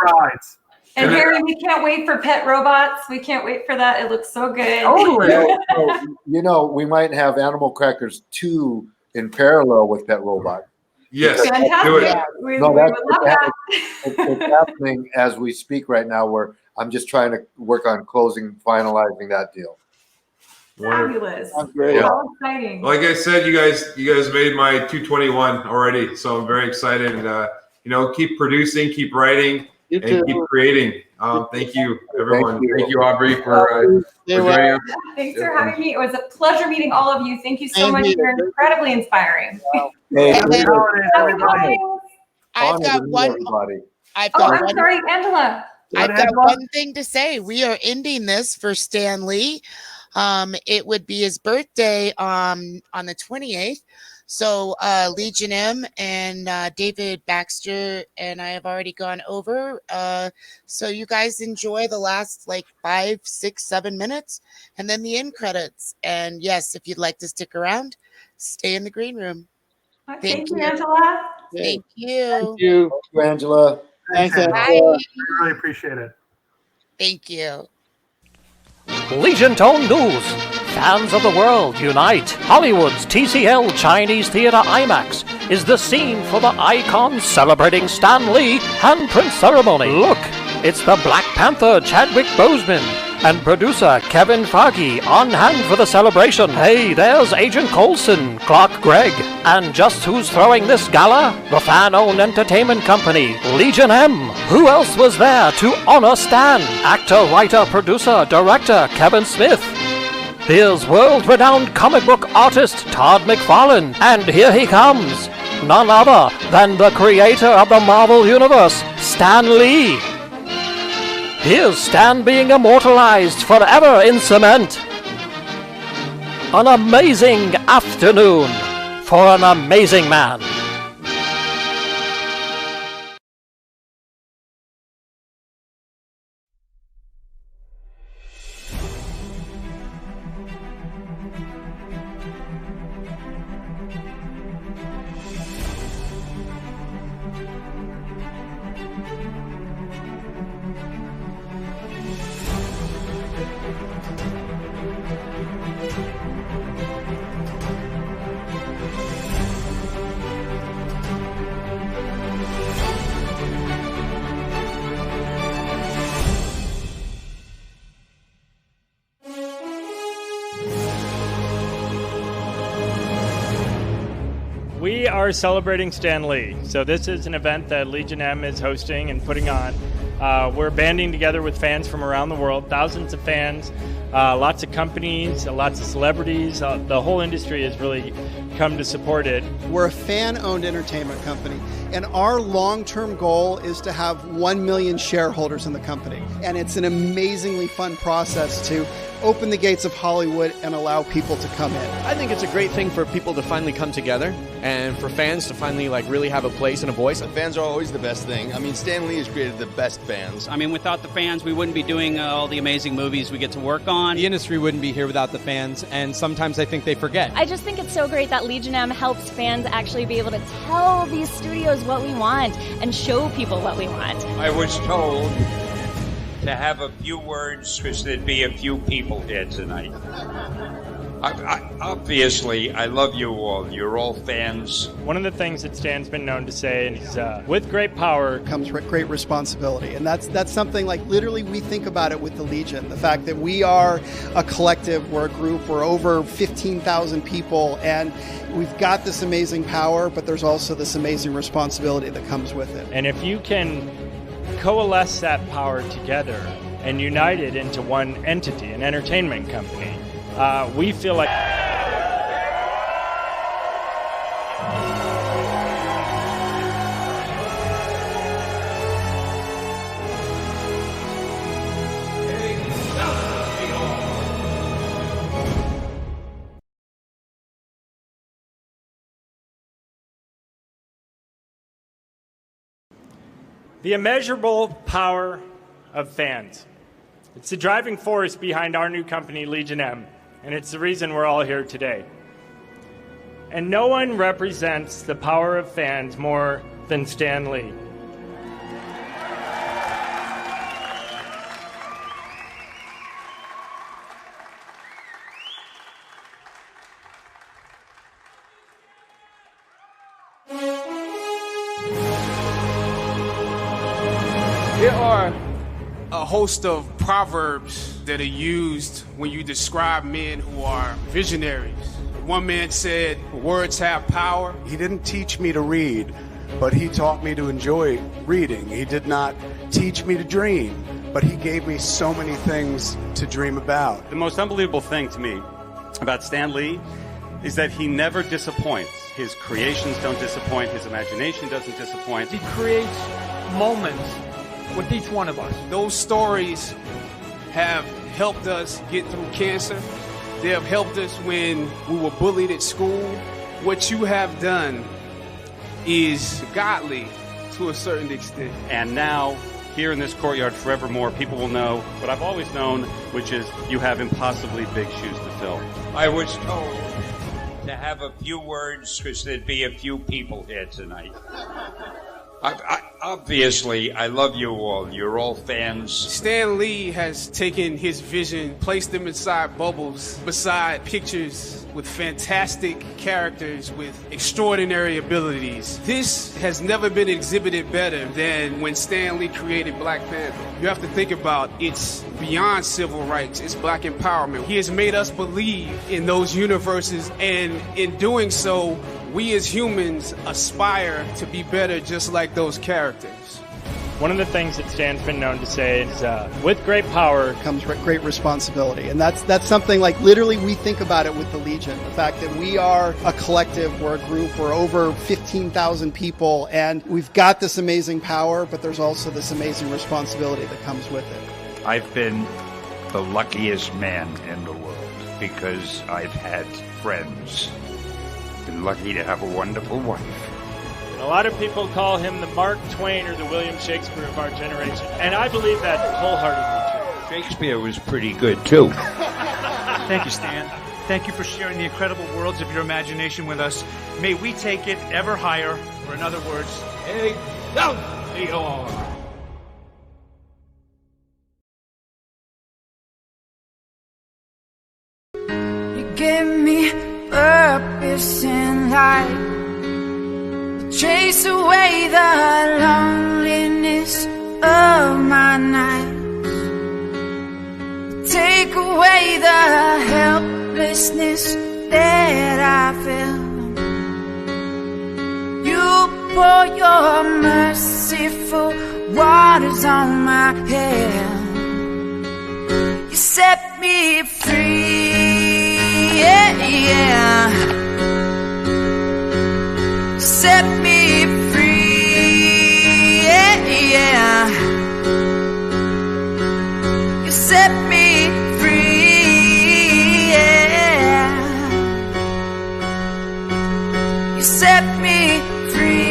rides. And Harry, we can't wait for pet robots. We can't wait for that. It looks so good. You know, we might have Animal Crackers 2 in parallel with Pet Robot. Yes, fantastic. do it. We would love that. It's happening as we speak right now, where I'm just trying to work on finalizing that deal. Fabulous. Great. Yeah. So exciting. Like I said, you guys made my 221 already, so I'm very excited. And keep producing, keep writing, and keep creating. Thank you, everyone. Thank you, Aubrey, for joining us. Thanks for having me. It was a pleasure meeting all of you. Thank you so much. You're incredibly inspiring. Hey, I've got one. I'm sorry, Angela. I've got one thing to say. We are ending this for Stan Lee. It would be his birthday on the 28th. So Legion M and David Baxter and I have already gone over. So you guys enjoy the last 5, 6, 7 minutes and then the end credits. And yes, if you'd like to stick around, stay in the green room. Thank you, Angela. Thank you. Thank you, Angela. Thanks, Angela. Bye. I really appreciate it. Thank you. Legion Tone News. Fans of the world unite. Hollywood's TCL Chinese Theatre IMAX is the scene for the icon celebrating Stan Lee handprint ceremony. Look, it's the Black Panther Chadwick Boseman and producer Kevin Feige on hand for the celebration. Hey, there's Agent Coulson, Clark Gregg. And just who's throwing this gala? The fan-owned entertainment company, Legion M. Who else was there to honor Stan? Actor, writer, producer, director Kevin Smith. Here's world-renowned comic book artist Todd McFarlane, and here he comes. None other than the creator of the Marvel Universe, Stan Lee. Here's Stan being immortalized forever in cement. An amazing afternoon for an amazing man. We are celebrating Stan Lee. So this is an event that Legion M is hosting and putting on. We're banding together with fans from around the world, thousands of fans, lots of companies, lots of celebrities. The whole industry has really come to support it. We're a fan-owned entertainment company, and our long-term goal is to have 1 million shareholders in the company. And it's an amazingly fun process to open the gates of Hollywood and allow people to come in. I think it's a great thing for people to finally come together and for fans to finally really have a place and a voice. Fans are always the best thing. I mean, Stan Lee has created the best fans. I mean, without the fans, we wouldn't be doing all the amazing movies we get to work on. The industry wouldn't be here without the fans, and sometimes I think they forget. I just think it's so great that Legion M helps fans actually be able to tell these studios what we want and show people what we want. I was told to have a few words because there'd be a few people here tonight. Obviously, I love you all. You're all fans. One of the things that Stan's been known to say is, with great power comes great responsibility. And that's something literally we think about it with the Legion. The fact that we are a collective, we're a group, we're over 15,000 people, and we've got this amazing power, but there's also this amazing responsibility that comes with it. And if you can coalesce that power together and unite it into one entity, an entertainment company, we feel like the immeasurable power of fans. It's the driving force behind our new company, Legion M, and it's the reason we're all here today. And no one represents the power of fans more than Stan Lee. There are a host of proverbs that are used when you describe men who are visionaries. One man said, words have power. He didn't teach me to read, but he taught me to enjoy reading. He did not teach me to dream, but he gave me so many things to dream about. The most unbelievable thing to me about Stan Lee is that he never disappoints. His creations don't disappoint. His imagination doesn't disappoint. He creates moments with each one of us. Those stories have helped us get through cancer. They have helped us when we were bullied at school. What you have done is godly to a certain extent. And now, here in this courtyard forevermore, people will know what I've always known, which is you have impossibly big shoes to fill. I was told to have a few words because there'd be a few people here tonight. Obviously, I love you all. You're all fans. Stan Lee has taken his vision, placed them inside bubbles, beside pictures with fantastic characters with extraordinary abilities. This has never been exhibited better than when Stan Lee created Black Panther. You have to think about it's beyond civil rights, it's Black empowerment. He has made us believe in those universes, and in doing so, we as humans aspire to be better just like those characters. One of the things that Stan's been known to say is, with great power comes great responsibility. And that's something like literally we think about it with the Legion. The fact that we are a collective, we're a group, we're over 15,000 people, and we've got this amazing power, but there's also this amazing responsibility that comes with it. I've been the luckiest man in the world because I've had friends. Been lucky to have a wonderful wife. A lot of people call him the Mark Twain or the William Shakespeare of our generation, and I believe that wholeheartedly true. Shakespeare was pretty good, too. Thank you, Stan. Thank you for sharing the incredible worlds of your imagination with us. May we take it ever higher, or in other words, A-O-R. You give me purpose in life. Chase away the loneliness of my nights. Take away the helplessness that I feel. You pour your merciful waters on my head. You set me free, yeah, yeah. Set me free, yeah, yeah. You set me free, yeah. You set me free.